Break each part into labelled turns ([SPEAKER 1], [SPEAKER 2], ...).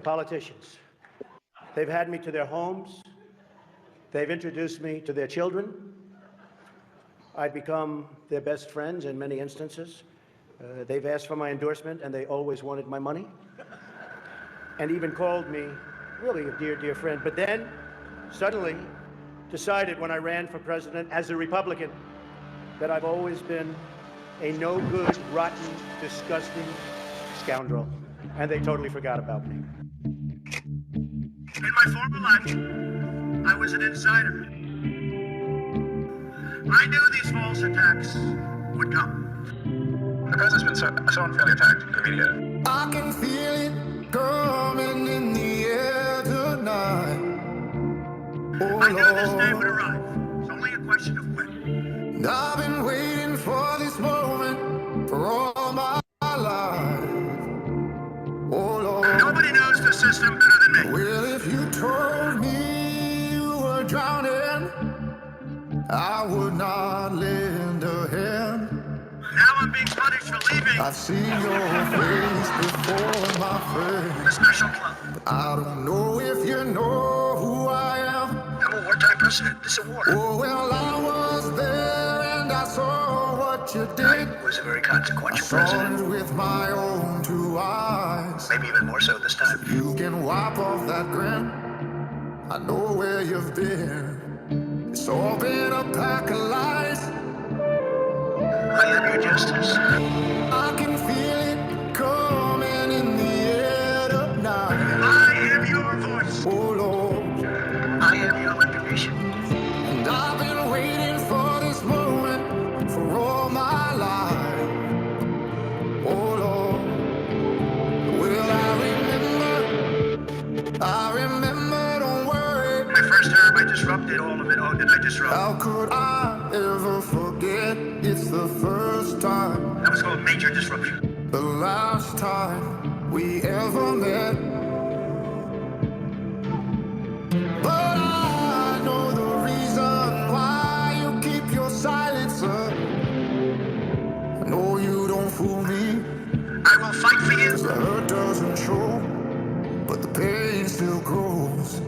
[SPEAKER 1] politicians. They've had me to their homes. They've introduced me to their children. I've become their best friends in many instances. They've asked for my endorsement, and they always wanted my money, and even called me really a dear, dear friend. But then, suddenly, decided when I ran for president as a Republican that I've always been a no-good, rotten, disgusting scoundrel, and they totally forgot about me. In my former life, I was an insider. I knew these false attacks would come. The president's been so unfairly attacked in the media. I can feel it coming in the air tonight. Oh, I knew this day would arrive. It's only a question of when. And I've been waiting for this moment for all my life. Oh, Lord. Nobody knows the system better than me. Well, if you told me you were drowning, I would not lend a hand. Now I'm being punished for leaving. I've seen your face before, my friend. The special club. But I don't know if you know who I am. I'm a wartime president. This is a war. Oh, well, I was there and I saw what you did. I was a very consequential president. I saw it with my own two eyes. Maybe even more so this time. So you can wipe off that grin. I know where you've been. It's all been a pack of lies. I am your justice. I can feel it coming in the air tonight. I am your voice. Oh, Lord. I am your retribution. And I've been waiting for this moment for all my life. Oh, Lord. Well, I remember, don't worry. My first term, I disrupted all of it. Oh, did I disrupt? How could I ever forget? It's the first time. That was called major disruption. The last time we ever met. But I know the reason why you keep your silence up. I know you don't fool me. I will fight for you. 'Cause the hurt doesn't show, but the pain still grows.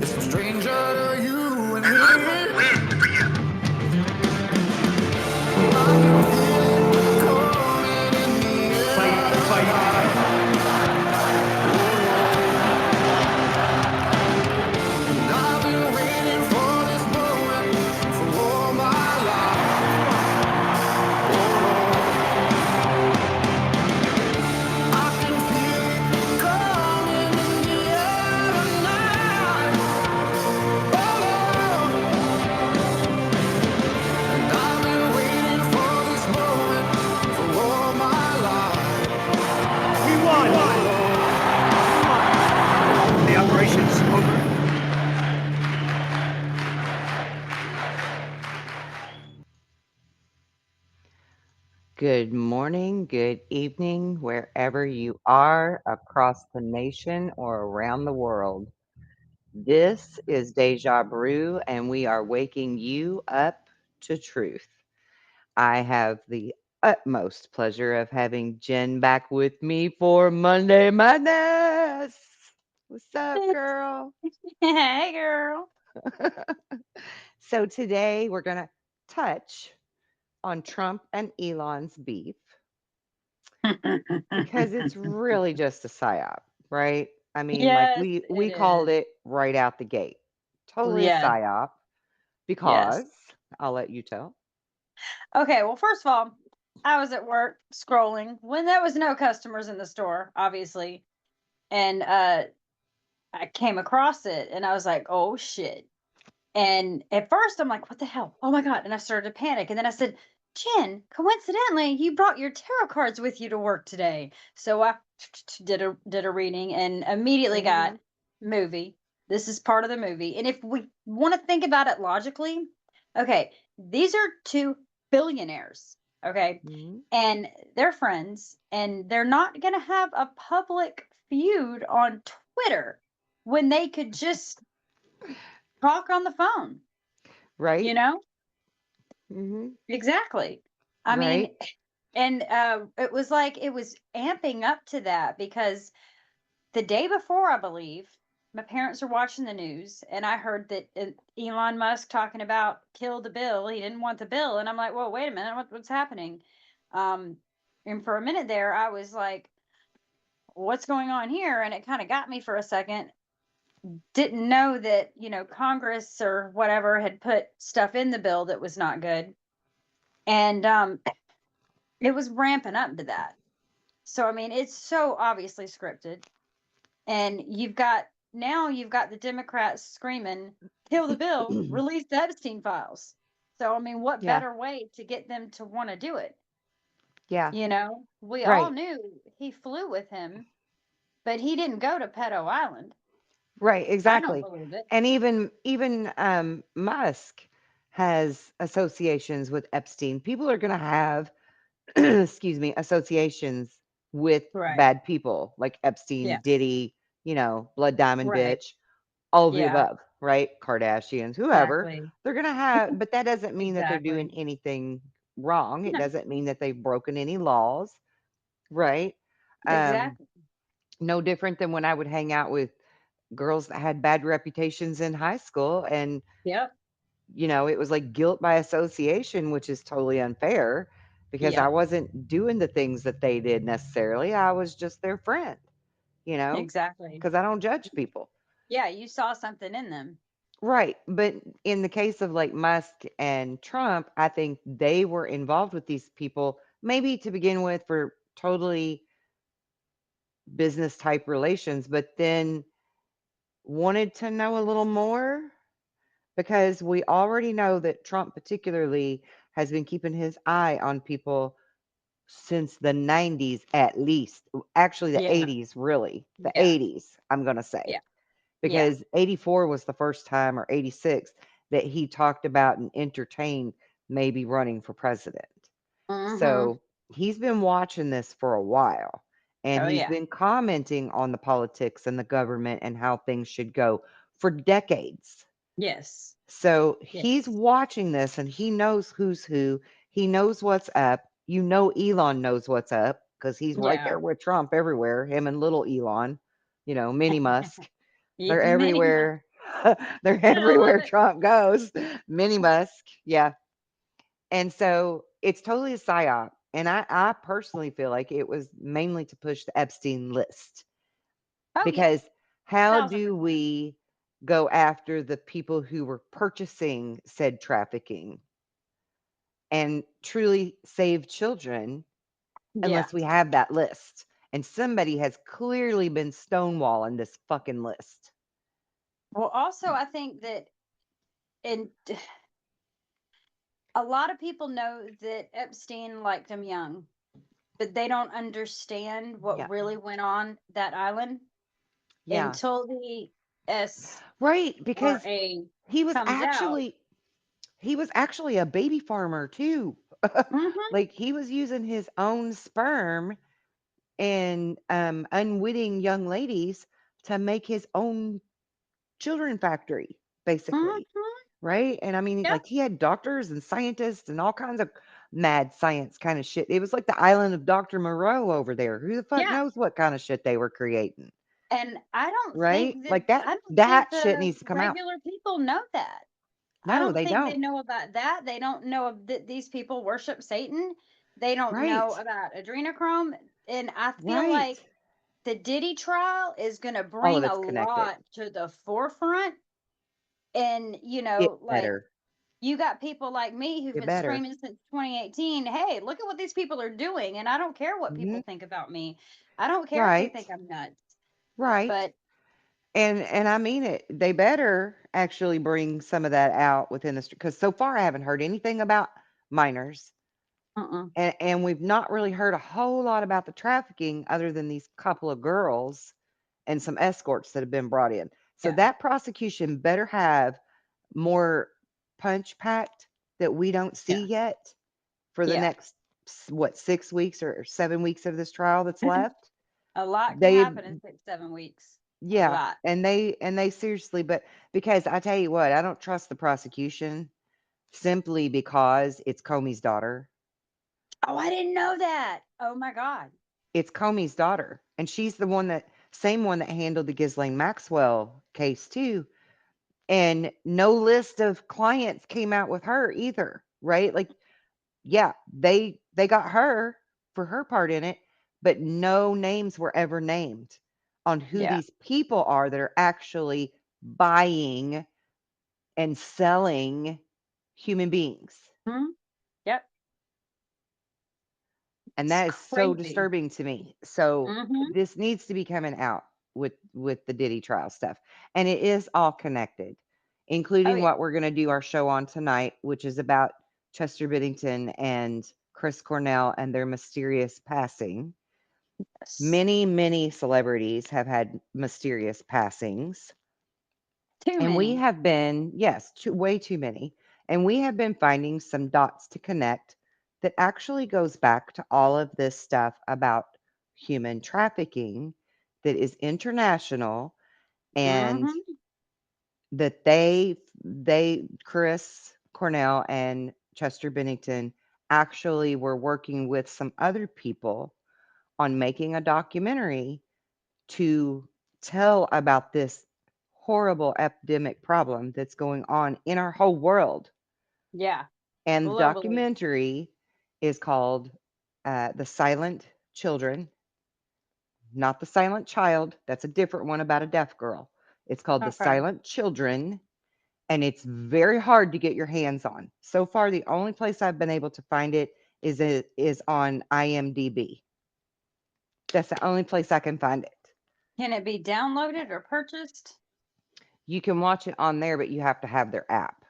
[SPEAKER 1] It's no stranger to you and me. I will win for you. I've been waiting for this moment for all my life. I can feel it coming in the air tonight. And I've been waiting for this moment for all my life. We won. The operation's over.
[SPEAKER 2] Good morning, good evening, wherever you are across the nation or around the world. This is Deja Brew, and we are waking you up to truth. I have the utmost pleasure of having Jen back with me for Monday Madness. What's up, girl?
[SPEAKER 3] Hey, girl.
[SPEAKER 2] So today we're going to touch on Trump and Elon's beef because it's really just a psyop, right? I mean, like
[SPEAKER 3] Yes,
[SPEAKER 2] we
[SPEAKER 3] it
[SPEAKER 2] called
[SPEAKER 3] is.
[SPEAKER 2] it right out the gate. Totally a
[SPEAKER 3] Yes,
[SPEAKER 2] psyop
[SPEAKER 3] yes.
[SPEAKER 2] because I'll let you tell.
[SPEAKER 3] Okay, well, first of all, I was at work scrolling when there was no customers in the store, obviously. And I came across it and I was like, oh shit. And at first I'm like, what the hell? Oh my God. And I started to panic. And then I said, Jen, coincidentally, you brought your tarot cards with you to work today. So I did a reading and immediately got movie. This is part of the movie. And if we want to think about it logically, okay, these are two billionaires, okay?
[SPEAKER 2] Mhm.
[SPEAKER 3] And they're friends, and they're not going to have a public feud on Twitter when they could just talk on the phone,
[SPEAKER 2] Right?
[SPEAKER 3] you know?
[SPEAKER 2] Hmm.
[SPEAKER 3] Exactly. I mean,
[SPEAKER 2] Right?
[SPEAKER 3] and it was like it was amping up to that because the day before, I believe, my parents are watching the news, and I heard that Elon Musk talking about kill the bill. He didn't want the bill, and I'm like, well, wait a minute, what's happening? Um, and for a minute there, I was like, what's going on here? And it kind of got me for a second. Didn't know that, Congress or whatever had put stuff in the bill that was not good. And it was ramping up to that. So, I mean, it's so obviously scripted. And you've got the Democrats screaming, kill the bill, release the Epstein files. So, I mean, what
[SPEAKER 2] Yeah.
[SPEAKER 3] better way to get them to want to do it?
[SPEAKER 2] Yeah.
[SPEAKER 3] We all
[SPEAKER 2] Right.
[SPEAKER 3] knew he flew with him, but he didn't go to Pedo Island.
[SPEAKER 2] Right.
[SPEAKER 3] I don't
[SPEAKER 2] Exactly.
[SPEAKER 3] believe it.
[SPEAKER 2] And even Musk has associations with Epstein. People are going to have, excuse me, associations with
[SPEAKER 3] Right.
[SPEAKER 2] bad people like Epstein,
[SPEAKER 3] Yeah.
[SPEAKER 2] Diddy, Blood Diamond
[SPEAKER 3] Right.
[SPEAKER 2] bitch, all of the
[SPEAKER 3] Yeah.
[SPEAKER 2] above, right? Kardashians, whoever.
[SPEAKER 3] Exactly.
[SPEAKER 2] They're going to have, but that doesn't mean that they're doing
[SPEAKER 3] Exactly.
[SPEAKER 2] anything wrong. It
[SPEAKER 3] No.
[SPEAKER 2] doesn't mean that they've broken any laws, right? Um,
[SPEAKER 3] Exactly.
[SPEAKER 2] no different than when I would hang out with girls that had bad reputations in high school, and
[SPEAKER 3] Yep.
[SPEAKER 2] it was like guilt by association, which is totally unfair because I
[SPEAKER 3] Yep.
[SPEAKER 2] wasn't doing the things that they did necessarily. I was just their friend, you know,
[SPEAKER 3] Exactly.
[SPEAKER 2] because I don't judge people.
[SPEAKER 3] Yeah, you saw something in them.
[SPEAKER 2] Right. But in the case of like Musk and Trump, I think they were involved with these people, maybe to begin with for totally business type relations, but then wanted to know a little more because we already know that Trump, particularly, has been keeping his eye on people since the 90s at least. Actually, the
[SPEAKER 3] Yeah.
[SPEAKER 2] 80s, really. The
[SPEAKER 3] Yeah.
[SPEAKER 2] 80s, I'm going to say.
[SPEAKER 3] Yeah. Yeah.
[SPEAKER 2] Because 84 was the first time, or 86, that he talked about and entertained maybe running for president.
[SPEAKER 3] Mm-hmm.
[SPEAKER 2] So he's been watching this for a while, and
[SPEAKER 3] Oh
[SPEAKER 2] he's
[SPEAKER 3] yeah.
[SPEAKER 2] been commenting on the politics and the government and how things should go for decades.
[SPEAKER 3] Yes.
[SPEAKER 2] So he's
[SPEAKER 3] Yes.
[SPEAKER 2] watching this and he knows who's who. He knows what's up. Elon knows what's up because he's right
[SPEAKER 3] Yeah.
[SPEAKER 2] there with Trump everywhere, him and little Elon, mini Musk. They're
[SPEAKER 3] Mini
[SPEAKER 2] everywhere. They're
[SPEAKER 3] I love
[SPEAKER 2] everywhere
[SPEAKER 3] it.
[SPEAKER 2] Trump goes. Mini Musk. Yeah. And so it's totally a psyop. And I personally feel like it was mainly to push the Epstein list
[SPEAKER 3] Oh yeah.
[SPEAKER 2] because how do
[SPEAKER 3] 1000%.
[SPEAKER 2] we go after the people who were purchasing said trafficking and truly save children
[SPEAKER 3] Yeah.
[SPEAKER 2] unless we have that list? And somebody has clearly been stonewalling this fucking list.
[SPEAKER 3] Well, also I think that in a lot of people know that Epstein liked him young, but they don't understand
[SPEAKER 2] Yeah.
[SPEAKER 3] what really went on that island
[SPEAKER 2] Yeah.
[SPEAKER 3] until the
[SPEAKER 2] Right, because
[SPEAKER 3] SRA
[SPEAKER 2] he was
[SPEAKER 3] comes out.
[SPEAKER 2] actually he was actually a baby farmer too.
[SPEAKER 3] Hmm.
[SPEAKER 2] Like he was using his own sperm and unwitting young ladies to make his own children factory, basically.
[SPEAKER 3] Hmm.
[SPEAKER 2] Right? And I mean,
[SPEAKER 3] Yep.
[SPEAKER 2] like he had doctors and scientists and all kinds of mad science kind of shit. It was like the island of Dr. Moreau over there. Who the fuck
[SPEAKER 3] Yeah.
[SPEAKER 2] knows what kind of shit they were creating?
[SPEAKER 3] And
[SPEAKER 2] Right? Like that
[SPEAKER 3] I don't think
[SPEAKER 2] that shit
[SPEAKER 3] the
[SPEAKER 2] needs to come out.
[SPEAKER 3] regular people know that. I
[SPEAKER 2] No,
[SPEAKER 3] don't
[SPEAKER 2] they
[SPEAKER 3] think they
[SPEAKER 2] don't.
[SPEAKER 3] know about that. They don't know that these people worship Satan. They don't know
[SPEAKER 2] Right.
[SPEAKER 3] about adrenochrome. And I feel
[SPEAKER 2] Right.
[SPEAKER 3] like the Diddy trial is going to
[SPEAKER 2] All of
[SPEAKER 3] bring a
[SPEAKER 2] it's connected.
[SPEAKER 3] lot to the forefront. And,
[SPEAKER 2] It
[SPEAKER 3] like
[SPEAKER 2] better.
[SPEAKER 3] you got people like me who've
[SPEAKER 2] It
[SPEAKER 3] been
[SPEAKER 2] better.
[SPEAKER 3] screaming since 2018, hey, look at what these people are doing. And I don't care what
[SPEAKER 2] Mhm.
[SPEAKER 3] people think about me. I don't care if they
[SPEAKER 2] Right.
[SPEAKER 3] think I'm nuts.
[SPEAKER 2] Right.
[SPEAKER 3] But
[SPEAKER 2] And I mean it. They better actually bring some of that out within the because so far I haven't heard anything about minors,
[SPEAKER 3] uh-uh.
[SPEAKER 2] and we've not really heard a whole lot about the trafficking other than these couple of girls and some escorts that have been brought in. So
[SPEAKER 3] Yeah.
[SPEAKER 2] that prosecution better have more punch packed that we don't see
[SPEAKER 3] Yeah.
[SPEAKER 2] yet for the
[SPEAKER 3] Yeah.
[SPEAKER 2] next what 6 weeks or 7 weeks of this trial that's left.
[SPEAKER 3] A lot can
[SPEAKER 2] They
[SPEAKER 3] happen in 6, 7 weeks. A
[SPEAKER 2] Yeah,
[SPEAKER 3] lot.
[SPEAKER 2] and they seriously, but because I tell you what, I don't trust the prosecution simply because it's Comey's daughter.
[SPEAKER 3] Oh, I didn't know that. Oh my God.
[SPEAKER 2] It's Comey's daughter, and she's the one that Same one that handled the Ghislaine Maxwell case too. And no list of clients came out with her either, right? Like, yeah, they got her for her part in it, but no names were ever named on who
[SPEAKER 3] Yeah.
[SPEAKER 2] these people are that are actually buying and selling human beings.
[SPEAKER 3] Mhm. Yep.
[SPEAKER 2] And
[SPEAKER 3] It's
[SPEAKER 2] that is so
[SPEAKER 3] crazy.
[SPEAKER 2] disturbing to me. So
[SPEAKER 3] Mhm.
[SPEAKER 2] this needs to be coming out with the Diddy trial stuff. And it is all connected,
[SPEAKER 3] Oh,
[SPEAKER 2] including
[SPEAKER 3] yeah.
[SPEAKER 2] what we're going to do our show on tonight, which is about Chester Bennington and Chris Cornell and their mysterious passing.
[SPEAKER 3] Yes.
[SPEAKER 2] Many celebrities have had mysterious passings.
[SPEAKER 3] Too
[SPEAKER 2] And we
[SPEAKER 3] many.
[SPEAKER 2] have been, yes, way too many. And we have been finding some dots to connect that actually goes back to all of this stuff about human trafficking that is international, and
[SPEAKER 3] Mhm.
[SPEAKER 2] that Chris Cornell and Chester Bennington actually were working with some other people on making a documentary to tell about this horrible epidemic problem that's going on in our whole world.
[SPEAKER 3] Yeah.
[SPEAKER 2] And the
[SPEAKER 3] Globally.
[SPEAKER 2] documentary is called The Silent Children, not The Silent Child. That's a different one about a deaf girl. It's called The
[SPEAKER 3] Okay.
[SPEAKER 2] Silent Children, and it's very hard to get your hands on. So far, the only place I've been able to find it is on IMDb. That's the only place I can find it.
[SPEAKER 3] Can it be downloaded or purchased?
[SPEAKER 2] You can watch it on there, but you have to have their app.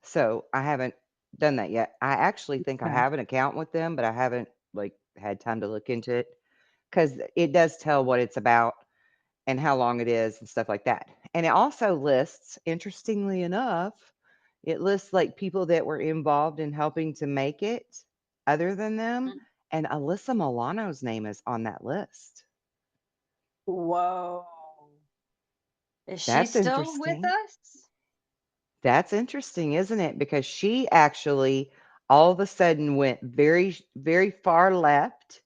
[SPEAKER 2] So I haven't done that yet. I actually think I
[SPEAKER 3] Okay.
[SPEAKER 2] have an account with them, but I haven't like had time to look into it because it does tell what it's about and how long it is and stuff like that. And it also lists, interestingly enough, it lists like people that were involved in helping to make it other than them.
[SPEAKER 3] Mm.
[SPEAKER 2] And Alyssa Milano's name is on that list.
[SPEAKER 3] Whoa. Is she
[SPEAKER 2] That's
[SPEAKER 3] still with
[SPEAKER 2] interesting.
[SPEAKER 3] us?
[SPEAKER 2] That's interesting, isn't it? Because she actually all of a sudden went very far left,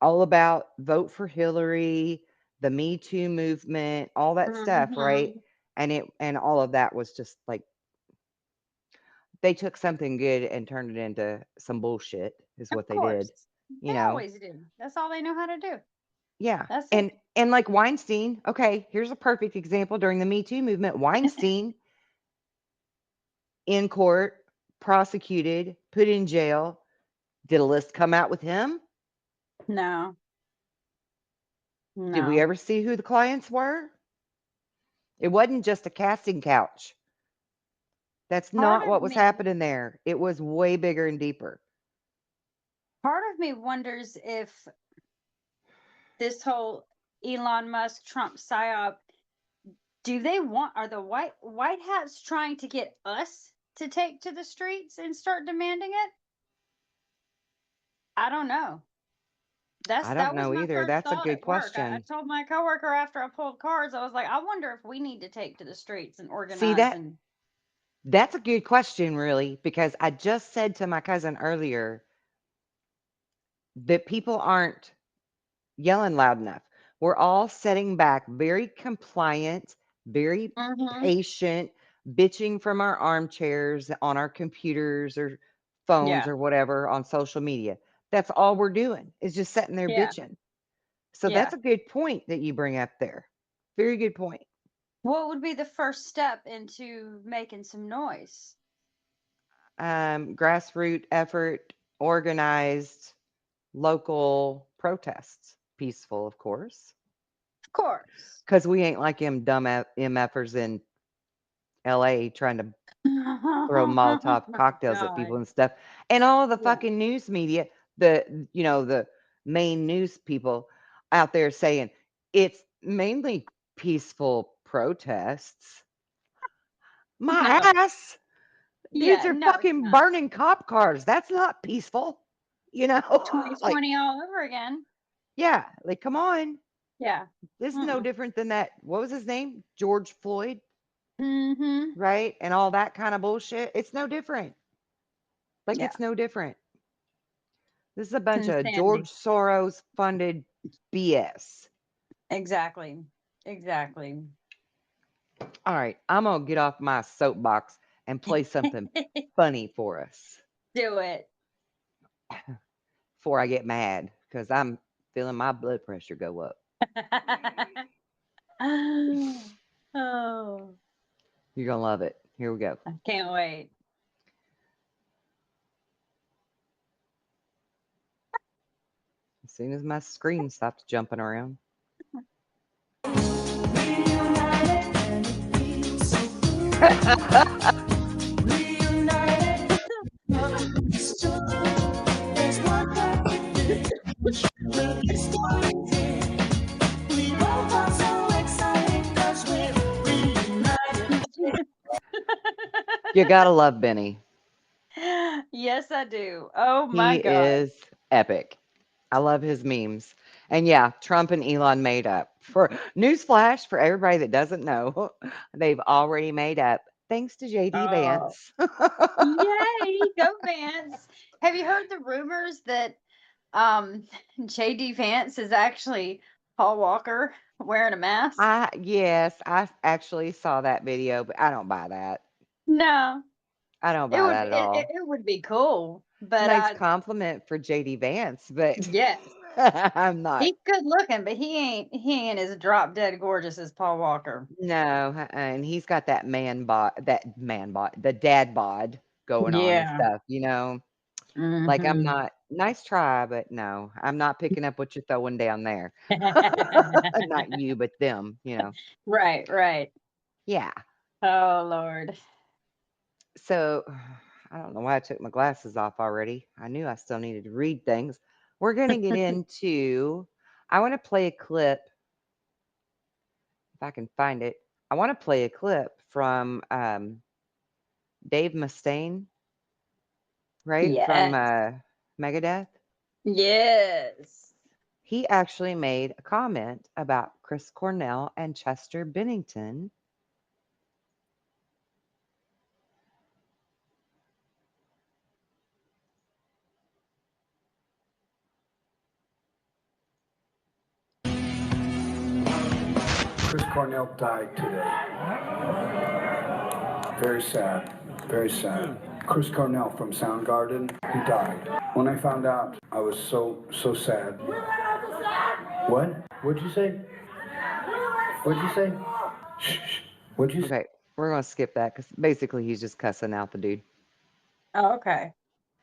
[SPEAKER 2] all about vote for Hillary, the Me Too movement, all that stuff, right?
[SPEAKER 3] Mhm.
[SPEAKER 2] And all of that was just like they took something good and turned it into some bullshit, is
[SPEAKER 3] Of
[SPEAKER 2] what they did.
[SPEAKER 3] course.
[SPEAKER 2] You
[SPEAKER 3] They
[SPEAKER 2] know?
[SPEAKER 3] always do. That's all they know how to do.
[SPEAKER 2] Yeah.
[SPEAKER 3] That's it.
[SPEAKER 2] And like Weinstein, okay, here's a perfect example during the Me Too movement. Weinstein in court, prosecuted, put in jail. Did a list come out with him?
[SPEAKER 3] No.
[SPEAKER 2] Did we
[SPEAKER 3] No.
[SPEAKER 2] ever see who the clients were? It wasn't just a casting couch. That's
[SPEAKER 3] Part
[SPEAKER 2] not
[SPEAKER 3] of
[SPEAKER 2] what was
[SPEAKER 3] me
[SPEAKER 2] happening there. It was way bigger and deeper.
[SPEAKER 3] part of me wonders if this whole Elon Musk Trump psyop, do they want, are the white hats trying to get us to take to the streets and start demanding it? I don't know.
[SPEAKER 2] I don't
[SPEAKER 3] That was
[SPEAKER 2] know
[SPEAKER 3] my
[SPEAKER 2] either.
[SPEAKER 3] first
[SPEAKER 2] That's a
[SPEAKER 3] thought
[SPEAKER 2] good
[SPEAKER 3] at work. I
[SPEAKER 2] question.
[SPEAKER 3] told my coworker after I pulled cards, I was like, I wonder if we need to take to the streets and
[SPEAKER 2] See
[SPEAKER 3] organize.
[SPEAKER 2] that?
[SPEAKER 3] And
[SPEAKER 2] That's a good question, really, because I just said to my cousin earlier that people aren't yelling loud enough. We're all sitting back, very compliant, very
[SPEAKER 3] hmm,
[SPEAKER 2] patient, bitching from our armchairs on our computers or phones
[SPEAKER 3] yeah,
[SPEAKER 2] or whatever on social media. That's all we're doing is just sitting there
[SPEAKER 3] yeah,
[SPEAKER 2] bitching. So
[SPEAKER 3] yeah.
[SPEAKER 2] that's a good point that you bring up there. Very good point.
[SPEAKER 3] What would be the first step into making some noise?
[SPEAKER 2] Grassroots effort, organized local protests, peaceful, of course,
[SPEAKER 3] Of course.
[SPEAKER 2] because we ain't like them dumb MFers in LA trying to throw Molotov cocktails at people
[SPEAKER 3] God.
[SPEAKER 2] and stuff. And all of the
[SPEAKER 3] Yeah.
[SPEAKER 2] fucking news media, the main news people out there saying it's mainly peaceful protests. My
[SPEAKER 3] No.
[SPEAKER 2] ass. Dudes
[SPEAKER 3] Yeah,
[SPEAKER 2] are
[SPEAKER 3] no, it's
[SPEAKER 2] fucking
[SPEAKER 3] not.
[SPEAKER 2] burning cop cars. That's not peaceful. You know? Like,
[SPEAKER 3] 2020 all over again.
[SPEAKER 2] yeah, like come on.
[SPEAKER 3] Yeah.
[SPEAKER 2] This is no
[SPEAKER 3] Mm-mm.
[SPEAKER 2] different than that. What was his name? George Floyd,
[SPEAKER 3] Mm-hmm.
[SPEAKER 2] right? And all that kind of bullshit. It's no different. Like
[SPEAKER 3] Yeah.
[SPEAKER 2] it's no different. This is a
[SPEAKER 3] It's
[SPEAKER 2] bunch of
[SPEAKER 3] insanity.
[SPEAKER 2] George Soros funded BS.
[SPEAKER 3] Exactly. Exactly.
[SPEAKER 2] All right, I'm gonna get off my soapbox and play something funny for us
[SPEAKER 3] Do it.
[SPEAKER 2] before I get mad because I'm feeling my blood pressure go up.
[SPEAKER 3] Oh,
[SPEAKER 2] You're gonna love it. Here we go.
[SPEAKER 3] I can't wait.
[SPEAKER 2] As soon as my screen stops jumping around. You gotta love Benny.
[SPEAKER 3] Yes, I do. Oh my
[SPEAKER 2] He
[SPEAKER 3] God.
[SPEAKER 2] is epic. I love his memes. And yeah, Trump and Elon made up. For newsflash for everybody that doesn't know, they've already made up thanks to JD
[SPEAKER 3] Oh,
[SPEAKER 2] Vance.
[SPEAKER 3] yay. Go Vance. Have you heard the rumors that um JD Vance is actually Paul Walker wearing a mask?
[SPEAKER 2] Yes, I actually saw that video, but I don't buy that.
[SPEAKER 3] No.
[SPEAKER 2] I don't buy that at all.
[SPEAKER 3] It would be cool, but
[SPEAKER 2] Nice compliment for JD Vance, but
[SPEAKER 3] yes.
[SPEAKER 2] I'm not.
[SPEAKER 3] He's good looking, but he ain't as drop dead gorgeous as Paul Walker.
[SPEAKER 2] No, and he's got that the dad bod going on and
[SPEAKER 3] Yeah.
[SPEAKER 2] stuff, you know? Like, I'm
[SPEAKER 3] Mhm.
[SPEAKER 2] not nice try, but no, I'm not picking up what you're throwing down there. Not you, but them, you know?
[SPEAKER 3] Right, right.
[SPEAKER 2] Yeah.
[SPEAKER 3] Oh Lord.
[SPEAKER 2] So, I don't know why I took my glasses off already. I knew I still needed to read things. We're gonna get into I wanna play a clip, if I can find it. I wanna play a clip from, Dave Mustaine, right? From,
[SPEAKER 3] Yes.
[SPEAKER 2] Megadeth.
[SPEAKER 3] Yes.
[SPEAKER 2] He actually made a comment about Chris Cornell and Chester Bennington.
[SPEAKER 1] Chris Cornell died today. Very sad. Very sad. Chris Cornell from Soundgarden, he died. When I found out, I was so sad. What? What'd you say? What'd you say? Shh. What'd you say?
[SPEAKER 2] Okay, we're gonna skip that because basically he's just cussing out the dude.
[SPEAKER 3] Oh, okay.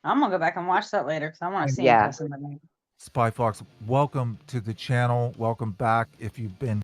[SPEAKER 3] I'm gonna go back and watch that later because I want to see him
[SPEAKER 2] Yeah.
[SPEAKER 3] cussing at me.
[SPEAKER 4] Spy Fox, welcome to the channel. Welcome back. If you've been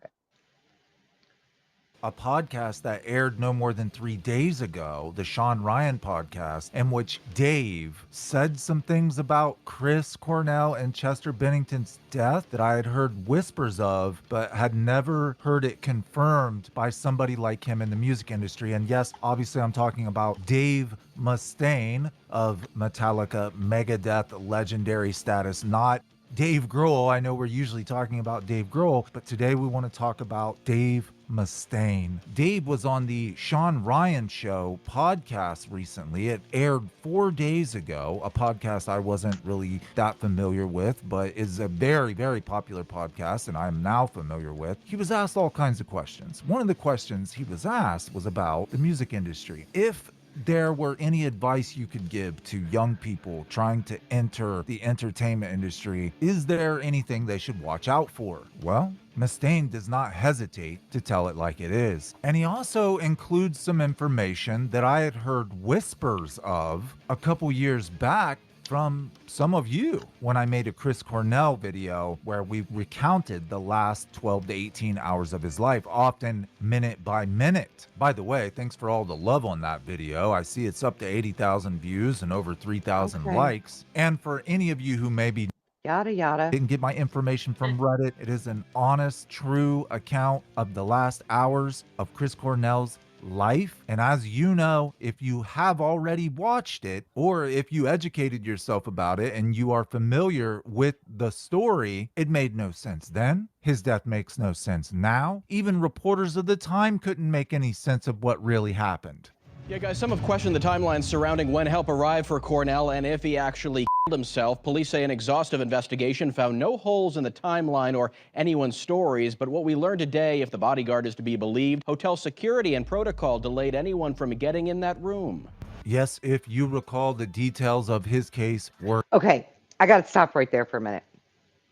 [SPEAKER 4] a podcast that aired no more than 3 days ago, the Sean Ryan podcast, in which Dave said some things about Chris Cornell and Chester Bennington's death that I had heard whispers of, but had never heard it confirmed by somebody like him in the music industry. And yes, obviously I'm talking about Dave Mustaine of Metallica, Megadeth legendary status, not Dave Grohl. I know we're usually talking about Dave Grohl, but today we want to talk about Dave Mustaine. Dave was on the Sean Ryan Show podcast recently. It aired 4 days ago, a podcast I wasn't really that familiar with, but is a very, very popular podcast and I'm now familiar with. He was asked all kinds of questions. One of the questions he was asked was about the music industry. If there were any advice you could give to young people trying to enter the entertainment industry, is there anything they should watch out for? Well, Mustaine does not hesitate to tell it like it is. And he also includes some information that I had heard whispers of a couple years back from some of you when I made a Chris Cornell video where we recounted the last 12 to 18 hours of his life, often minute by minute. By the way, thanks for all the love on that video. I see it's up to 80,000 views and over 3,000
[SPEAKER 2] Okay.
[SPEAKER 4] likes. And for any of you who maybe
[SPEAKER 2] Yada yada.
[SPEAKER 4] didn't get my information from Reddit, it is an honest, true account of the last hours of Chris Cornell's life. And as you know, if you have already watched it, or if you educated yourself about it and you are familiar with the story, it made no sense then. His death makes no sense now. Even reporters of the time couldn't make any sense of what really happened.
[SPEAKER 5] Yeah, guys, some have questioned the timeline surrounding when help arrived for Cornell and if he actually
[SPEAKER 1] himself. Police say an exhaustive investigation found no holes in the timeline or anyone's stories. But what we learned today, if the bodyguard is to be believed, hotel security and protocol delayed anyone from getting in that room.
[SPEAKER 4] Yes, if you recall, the details of his case were
[SPEAKER 2] Okay, I got to stop right there for a minute.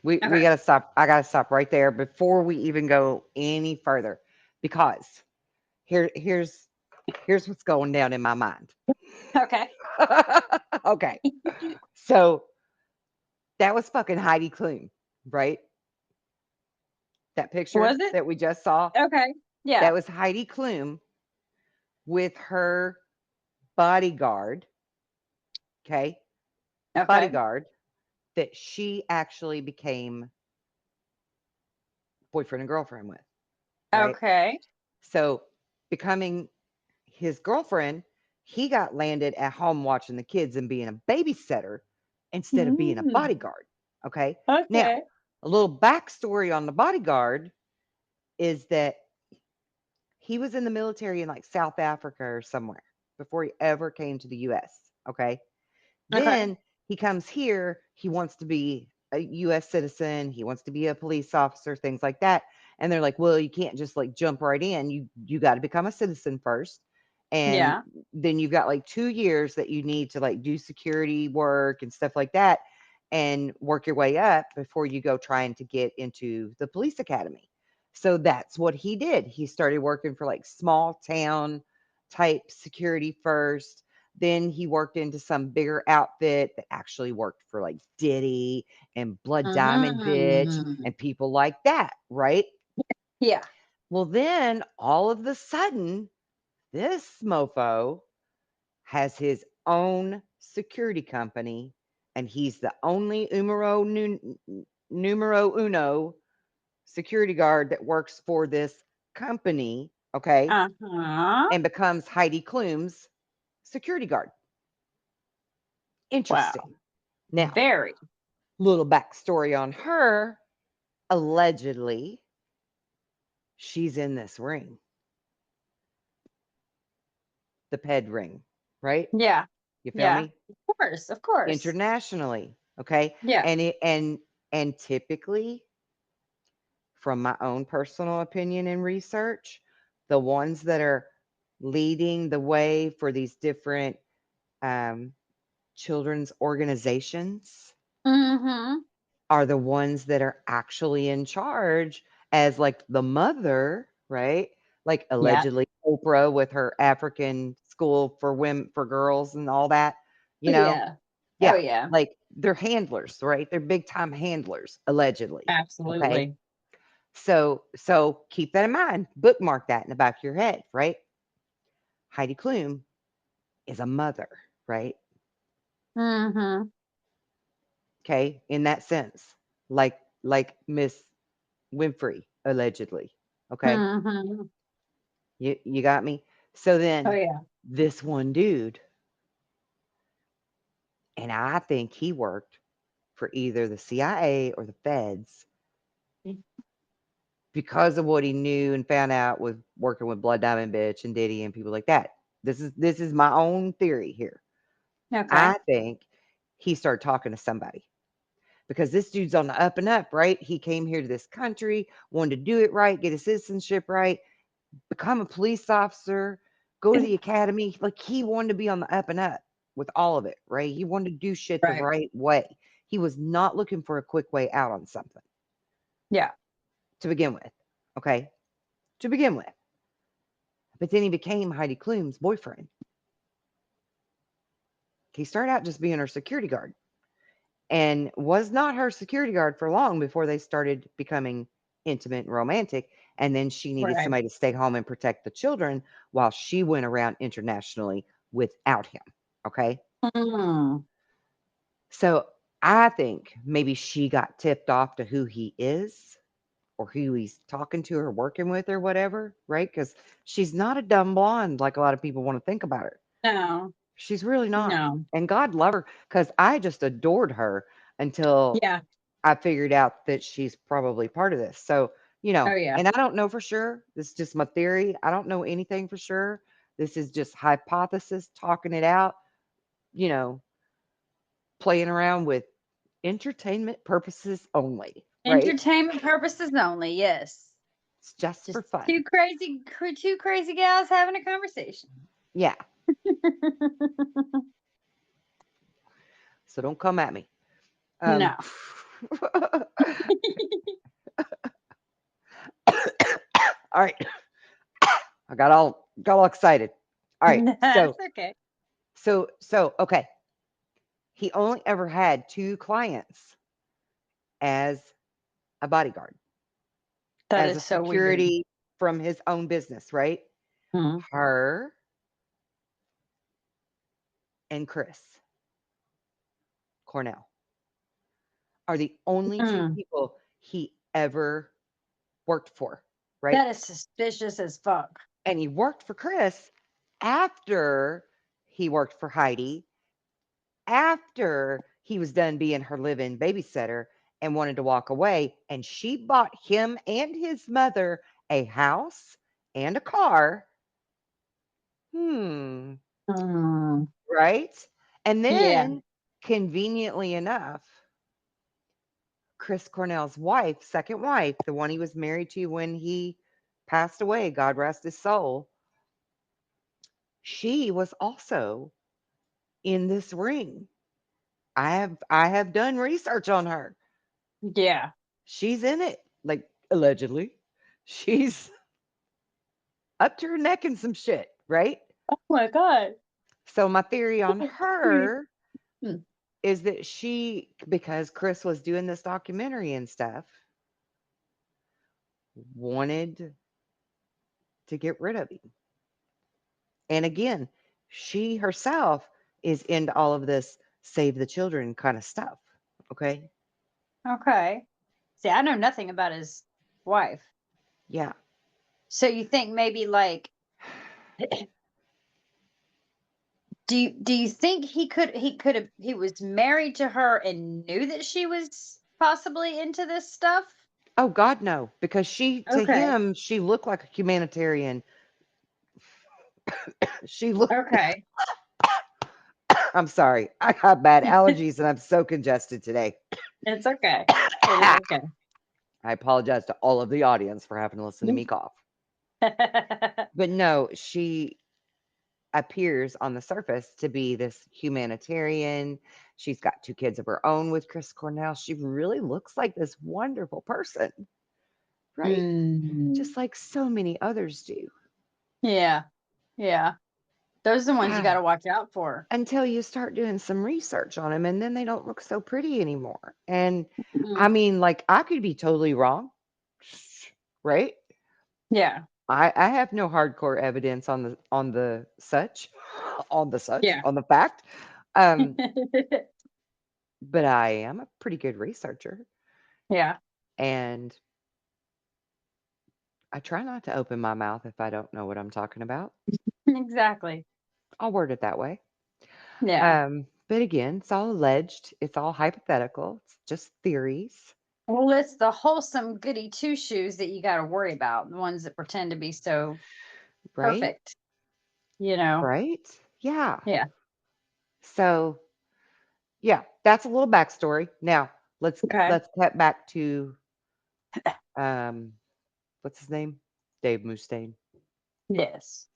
[SPEAKER 2] We
[SPEAKER 3] Okay.
[SPEAKER 2] got to stop. I got to stop right there before we even go any further, because here's what's going down in my mind.
[SPEAKER 3] Okay.
[SPEAKER 2] Okay, so that was fucking Heidi Klum, right? That picture
[SPEAKER 3] Was it?
[SPEAKER 2] that we just saw,
[SPEAKER 3] Okay. Yeah.
[SPEAKER 2] that was Heidi Klum with her bodyguard. Okay,
[SPEAKER 3] Okay.
[SPEAKER 2] bodyguard that she actually became boyfriend and girlfriend with. Right?
[SPEAKER 3] Okay.
[SPEAKER 2] So becoming his girlfriend, he got landed at home watching the kids and being a babysitter instead of being a
[SPEAKER 3] Mm.
[SPEAKER 2] bodyguard. Okay. Now,
[SPEAKER 3] Okay.
[SPEAKER 2] a little backstory on the bodyguard is that he was in the military in like South Africa or somewhere before he ever came to the US. Okay.
[SPEAKER 3] Okay.
[SPEAKER 2] Then he comes here, he wants to be a US citizen, he wants to be a police officer, things like that. And they're like, "Well, you can't just like jump right in. You got to become a citizen first. And
[SPEAKER 3] Yeah.
[SPEAKER 2] then you've got like 2 years that you need to like do security work and stuff like that and work your way up before you go trying to get into the police academy." So that's what he did. He started working for like small town type security first, then he worked into some bigger outfit that actually worked for like Diddy and Blood Diamond Bitch
[SPEAKER 3] Mm.
[SPEAKER 2] and people like that, right?
[SPEAKER 3] Yeah.
[SPEAKER 2] Well, then all of the sudden, this mofo has his own security company, and he's the only numero uno security guard that works for this company, okay?
[SPEAKER 3] Uh-huh.
[SPEAKER 2] And becomes Heidi Klum's security guard.
[SPEAKER 3] Wow.
[SPEAKER 2] Interesting. Now,
[SPEAKER 3] Very.
[SPEAKER 2] little backstory on her. Allegedly, she's in this ring, the PED ring, right?
[SPEAKER 3] Yeah.
[SPEAKER 2] You feel
[SPEAKER 3] Yeah.
[SPEAKER 2] me?
[SPEAKER 3] Of course. Of course.
[SPEAKER 2] Internationally, okay?
[SPEAKER 3] Yeah.
[SPEAKER 2] And typically, from my own personal opinion and research, the ones that are leading the way for these different um, children's organizations
[SPEAKER 3] Mm-hmm.
[SPEAKER 2] are the ones that are actually in charge as like the mother, right? Like
[SPEAKER 3] Yeah.
[SPEAKER 2] allegedly Oprah with her African school for women, for girls and all that, you know?
[SPEAKER 3] Yeah. Oh
[SPEAKER 2] Yeah,
[SPEAKER 3] yeah.
[SPEAKER 2] like they're handlers, right? They're big time handlers, allegedly. Okay.
[SPEAKER 3] Absolutely.
[SPEAKER 2] So keep that in mind. Bookmark that in the back of your head, right? Heidi Klum is a mother, right?
[SPEAKER 3] Mm-hmm.
[SPEAKER 2] Okay, in that sense, like Miss Winfrey, allegedly. Okay.
[SPEAKER 3] Mm-hmm.
[SPEAKER 2] You got me? So
[SPEAKER 3] Oh
[SPEAKER 2] then
[SPEAKER 3] yeah.
[SPEAKER 2] this one dude, and I think he worked for either the CIA or the feds because of what he knew and found out with working with Blood Diamond Bitch and Diddy and people like that. This is my own theory here.
[SPEAKER 3] Okay.
[SPEAKER 2] I think he started talking to somebody because this dude's on the up and up, right? He came here to this country, wanted to do it right, get his citizenship right, become a police officer, go to the academy. Like he wanted to be on the up and up with all of it, right? He wanted to do shit the
[SPEAKER 3] Right.
[SPEAKER 2] right way. He was not looking for a quick way out on something
[SPEAKER 3] Yeah.
[SPEAKER 2] to begin with. Okay. To begin with. But then he became Heidi Klum's boyfriend. He started out just being her security guard and was not her security guard for long before they started becoming intimate and romantic. And then she needed
[SPEAKER 3] Right.
[SPEAKER 2] somebody to stay home and protect the children while she went around internationally without him. Okay.
[SPEAKER 3] Mm.
[SPEAKER 2] So I think maybe she got tipped off to who he is or who he's talking to or working with or whatever, right? Because she's not a dumb blonde like a lot of people want to think about her.
[SPEAKER 3] No.
[SPEAKER 2] She's really not.
[SPEAKER 3] No.
[SPEAKER 2] And God love her because I just adored her until
[SPEAKER 3] Yeah.
[SPEAKER 2] I figured out that she's probably part of this. So,
[SPEAKER 3] Oh yeah.
[SPEAKER 2] and I don't know for sure. This is just my theory. I don't know anything for sure. This is just hypothesis, talking it out, you know, playing around with entertainment purposes only, right?
[SPEAKER 3] Entertainment purposes only. Yes.
[SPEAKER 2] It's just
[SPEAKER 3] Just
[SPEAKER 2] for fun.
[SPEAKER 3] two crazy gals having a conversation.
[SPEAKER 2] Yeah. So don't come at me.
[SPEAKER 3] No.
[SPEAKER 2] All right. I got all excited. All right.
[SPEAKER 3] That's okay.
[SPEAKER 2] So okay. He only ever had 2 clients as a bodyguard,
[SPEAKER 3] That
[SPEAKER 2] as a
[SPEAKER 3] is so weird.
[SPEAKER 2] security from his own business, right?
[SPEAKER 3] Mhm.
[SPEAKER 2] Her and Chris Cornell are the only 2
[SPEAKER 3] Mm.
[SPEAKER 2] people he ever worked for, right?
[SPEAKER 3] That is suspicious as fuck.
[SPEAKER 2] And he worked for Chris after he worked for Heidi, after he was done being her live-in babysitter and wanted to walk away. And she bought him and his mother a house and a car.
[SPEAKER 3] Mm.
[SPEAKER 2] Right? And
[SPEAKER 3] Yeah.
[SPEAKER 2] then, conveniently enough, Chris Cornell's wife, second wife, the one he was married to when he passed away, God rest his soul, she was also in this ring. I have done research on her.
[SPEAKER 3] Yeah.
[SPEAKER 2] She's in it, like allegedly. She's up to her neck in some shit, right?
[SPEAKER 3] Oh my god.
[SPEAKER 2] So my theory on
[SPEAKER 3] Hmm.
[SPEAKER 2] her is that she, because Chris was doing this documentary and stuff, wanted to get rid of him. And again, she herself is into all of this save the children kind of stuff. Okay.
[SPEAKER 3] Okay. See, I know nothing about his wife.
[SPEAKER 2] Yeah.
[SPEAKER 3] So you think maybe like do you think he was married to her and knew that she was possibly into this stuff?
[SPEAKER 2] Oh God, no. Because to
[SPEAKER 3] Okay.
[SPEAKER 2] him, she looked like a humanitarian. She looked,
[SPEAKER 3] Okay.
[SPEAKER 2] I'm sorry. I got bad allergies and I'm so congested today.
[SPEAKER 3] It's okay. It is okay.
[SPEAKER 2] I apologize to all of the audience for having to listen to me cough. But no, she appears on the surface to be this humanitarian. She's got 2 kids of her own with Chris Cornell. She really looks like this wonderful person, right?
[SPEAKER 3] Mm.
[SPEAKER 2] Just like so many others do.
[SPEAKER 3] Yeah. Yeah. Those are the ones you got to watch out for.
[SPEAKER 2] Until you start doing some research on them, and then they don't look so pretty anymore. And I
[SPEAKER 3] Mm.
[SPEAKER 2] mean, like, I could be totally wrong, right?
[SPEAKER 3] Yeah.
[SPEAKER 2] I have no hardcore evidence on the
[SPEAKER 3] Yeah.
[SPEAKER 2] on the fact. But I am a pretty good researcher,
[SPEAKER 3] Yeah.
[SPEAKER 2] and I try not to open my mouth if I don't know what I'm talking about.
[SPEAKER 3] Exactly.
[SPEAKER 2] I'll word it that way.
[SPEAKER 3] Yeah.
[SPEAKER 2] But again, it's all alleged. It's all hypothetical. It's just theories,
[SPEAKER 3] Well, it's the wholesome goody two shoes that you got to worry about. The ones that pretend to be so
[SPEAKER 2] right?
[SPEAKER 3] perfect, you know?
[SPEAKER 2] Right? Yeah.
[SPEAKER 3] Yeah.
[SPEAKER 2] So yeah, that's a little backstory. Now
[SPEAKER 3] Okay.
[SPEAKER 2] let's cut back to um what's his name? Dave Mustaine.
[SPEAKER 3] Yes.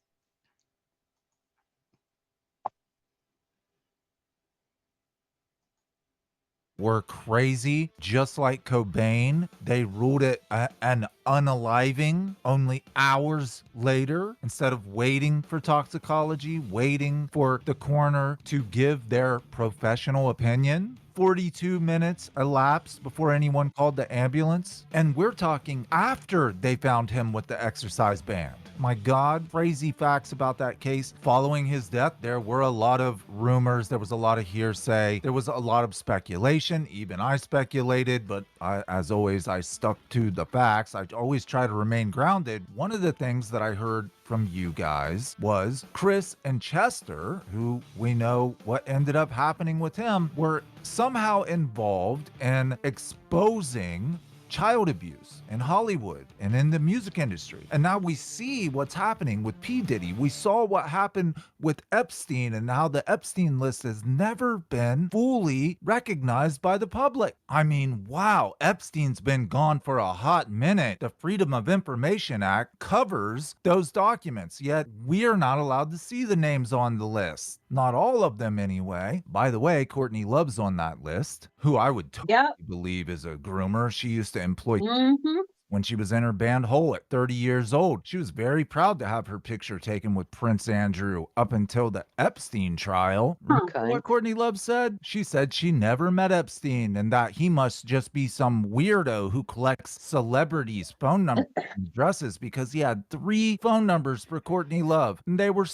[SPEAKER 4] Were crazy, just like Cobain. They ruled it an unaliving only hours later instead of waiting for toxicology, waiting for the coroner to give their professional opinion. 42 minutes elapsed before anyone called the ambulance. And we're talking after they found him with the exercise band. My God, crazy facts about that case. Following his death, there were a lot of rumors. There was a lot of hearsay. There was a lot of speculation. Even I speculated, but as always, I stuck to the facts. I always try to remain grounded. One of the things that I heard from you guys was Chris and Chester, who we know what ended up happening with him, were somehow involved in exposing child abuse in Hollywood and in the music industry. And now we see what's happening with P. Diddy. We saw what happened with Epstein and how the Epstein list has never been fully recognized by the public. I mean, wow, Epstein's been gone for a hot minute. The Freedom of Information Act covers those documents, yet we're not allowed to see the names on the list. Not all of them, anyway. By the way, Courtney Love's on that list, who I would totally
[SPEAKER 3] Yep.
[SPEAKER 4] believe is a groomer. She used to employ
[SPEAKER 3] Mm-hmm.
[SPEAKER 4] when she was in her band Hole at 30 years old. She was very proud to have her picture taken with Prince Andrew up until the Epstein trial.
[SPEAKER 2] Okay.
[SPEAKER 4] What Courtney Love said? She said she never met Epstein and that he must just be some weirdo who collects celebrities' phone numbers and addresses, because he had 3 phone numbers for Courtney Love and they were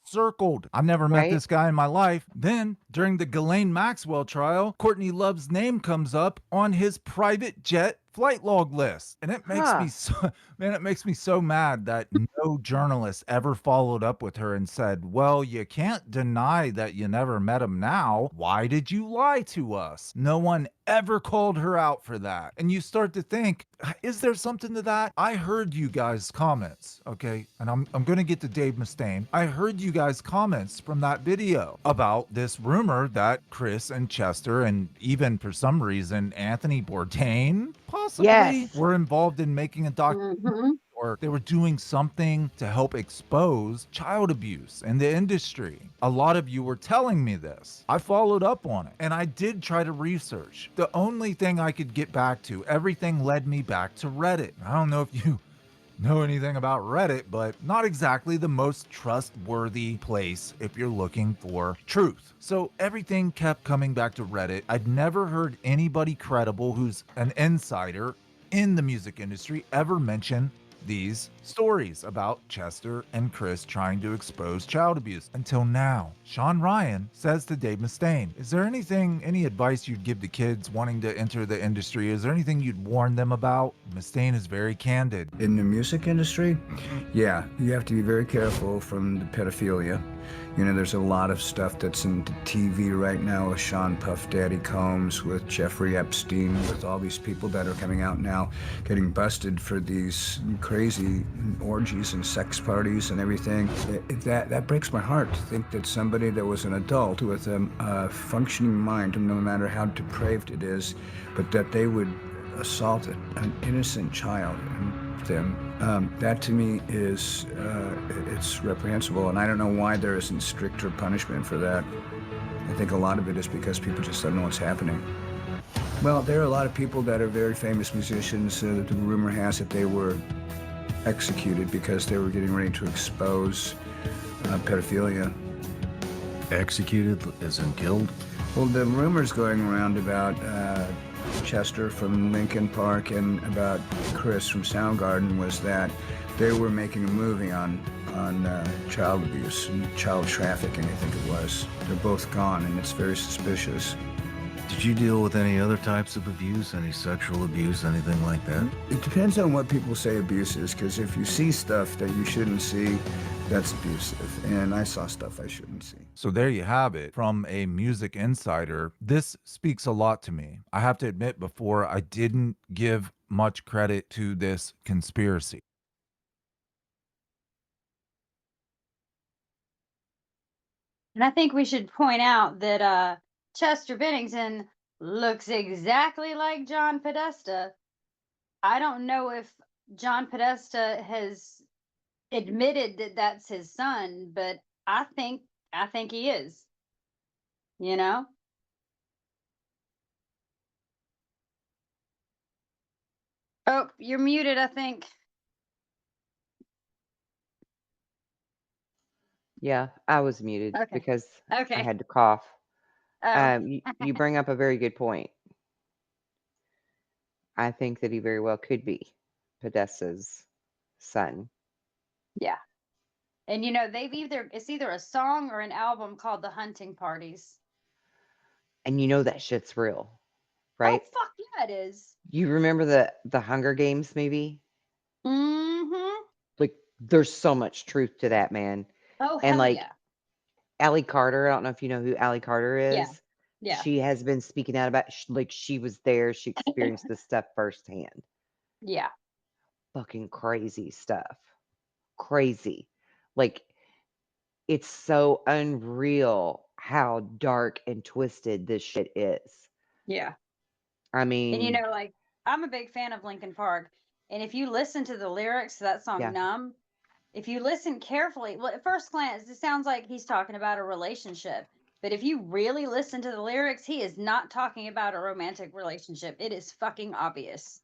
[SPEAKER 4] circled. I've never met
[SPEAKER 2] Right?
[SPEAKER 4] this guy in my life. Then, during the Ghislaine Maxwell trial, Courtney Love's name comes up on his private jet flight log list. And it makes
[SPEAKER 2] Huh.
[SPEAKER 4] me so, man, it makes me so mad that no journalist ever followed up with her and said, well, you can't deny that you never met him now. Why did you lie to us? No one ever called her out for that. And you start to think, is there something to that? I heard you guys' comments, okay? And I'm going to get to Dave Mustaine. I heard you guys' comments from that video about this rumor that Chris and Chester and even for some reason Anthony Bourdain possibly
[SPEAKER 2] Yes.
[SPEAKER 4] were involved in making a documentary,
[SPEAKER 3] Mm-hmm.
[SPEAKER 4] or they were doing something to help expose child abuse in the industry. A lot of you were telling me this. I followed up on it and I did try to research. The only thing I could get back to, everything led me back to Reddit. I don't know if you know anything about Reddit, but not exactly the most trustworthy place if you're looking for truth. So everything kept coming back to Reddit. I'd never heard anybody credible who's an insider in the music industry ever mention these stories about Chester and Chris trying to expose child abuse until now. Sean Ryan says to Dave Mustaine, is there any advice you'd give to kids wanting to enter the industry? Is there anything you'd warn them about? Mustaine is very candid.
[SPEAKER 5] In the music industry, yeah, you have to be very careful from the pedophilia. You know, there's a lot of stuff that's in TV right now with Sean Puff Daddy Combs, with Jeffrey Epstein, with all these people that are coming out now getting busted for these crazy orgies and sex parties and everything. That breaks my heart to think that somebody that was an adult with a functioning mind, no matter how depraved it is, but that they would assault an innocent child. That to me is it's reprehensible, and I don't know why there isn't stricter punishment for that. I think a lot of it is because people just don't know what's happening. Well, there are a lot of people that are very famous musicians. The rumor has it they were executed because they were getting ready to expose pedophilia.
[SPEAKER 6] Executed as in killed?
[SPEAKER 5] Well, the rumors going around about Chester from Linkin Park and about Chris from Soundgarden was that they were making a movie on child abuse and child trafficking, I think it was. They're both gone, and it's very suspicious.
[SPEAKER 6] Did you deal with any other types of abuse, any sexual abuse, anything like that?
[SPEAKER 5] It depends on what people say abuse is, because if you see stuff that you shouldn't see, that's abusive. And I saw stuff I shouldn't see.
[SPEAKER 4] So there you have it from a music insider. This speaks a lot to me. I have to admit, before I didn't give much credit to this conspiracy.
[SPEAKER 3] And I think we should point out that Chester Bennington looks exactly like John Podesta. I don't know if John Podesta has admitted that that's his son, but I think he is. You know? Oh, you're muted, I think.
[SPEAKER 2] Yeah, I was muted
[SPEAKER 3] Okay.
[SPEAKER 2] because I
[SPEAKER 3] Okay.
[SPEAKER 2] had to cough.
[SPEAKER 3] Oh.
[SPEAKER 2] You bring up a very good point. I think that he very well could be Podesta's son.
[SPEAKER 3] Yeah. And you know, it's either a song or an album called The Hunting Parties.
[SPEAKER 2] And you know that shit's real, right?
[SPEAKER 3] Oh fuck yeah, it is.
[SPEAKER 2] You remember the Hunger Games movie?
[SPEAKER 3] Mm-hmm.
[SPEAKER 2] Like, there's so much truth to that, man.
[SPEAKER 3] Oh
[SPEAKER 2] And
[SPEAKER 3] hell
[SPEAKER 2] like
[SPEAKER 3] yeah.
[SPEAKER 2] Allie Carter, I don't know if you know who Allie Carter
[SPEAKER 3] Yeah.
[SPEAKER 2] is.
[SPEAKER 3] Yeah.
[SPEAKER 2] She has been speaking out about like she was there, she experienced this stuff firsthand.
[SPEAKER 3] Yeah.
[SPEAKER 2] Fucking crazy stuff. Crazy. Like it's so unreal how dark and twisted this shit is.
[SPEAKER 3] Yeah.
[SPEAKER 2] I
[SPEAKER 3] And
[SPEAKER 2] mean,
[SPEAKER 3] like I'm a big fan of Linkin Park. And if you listen to the lyrics to that song
[SPEAKER 2] yeah.
[SPEAKER 3] Numb, if you listen carefully, well, at first glance, it sounds like he's talking about a relationship. But if you really listen to the lyrics, he is not talking about a romantic relationship. It is fucking obvious.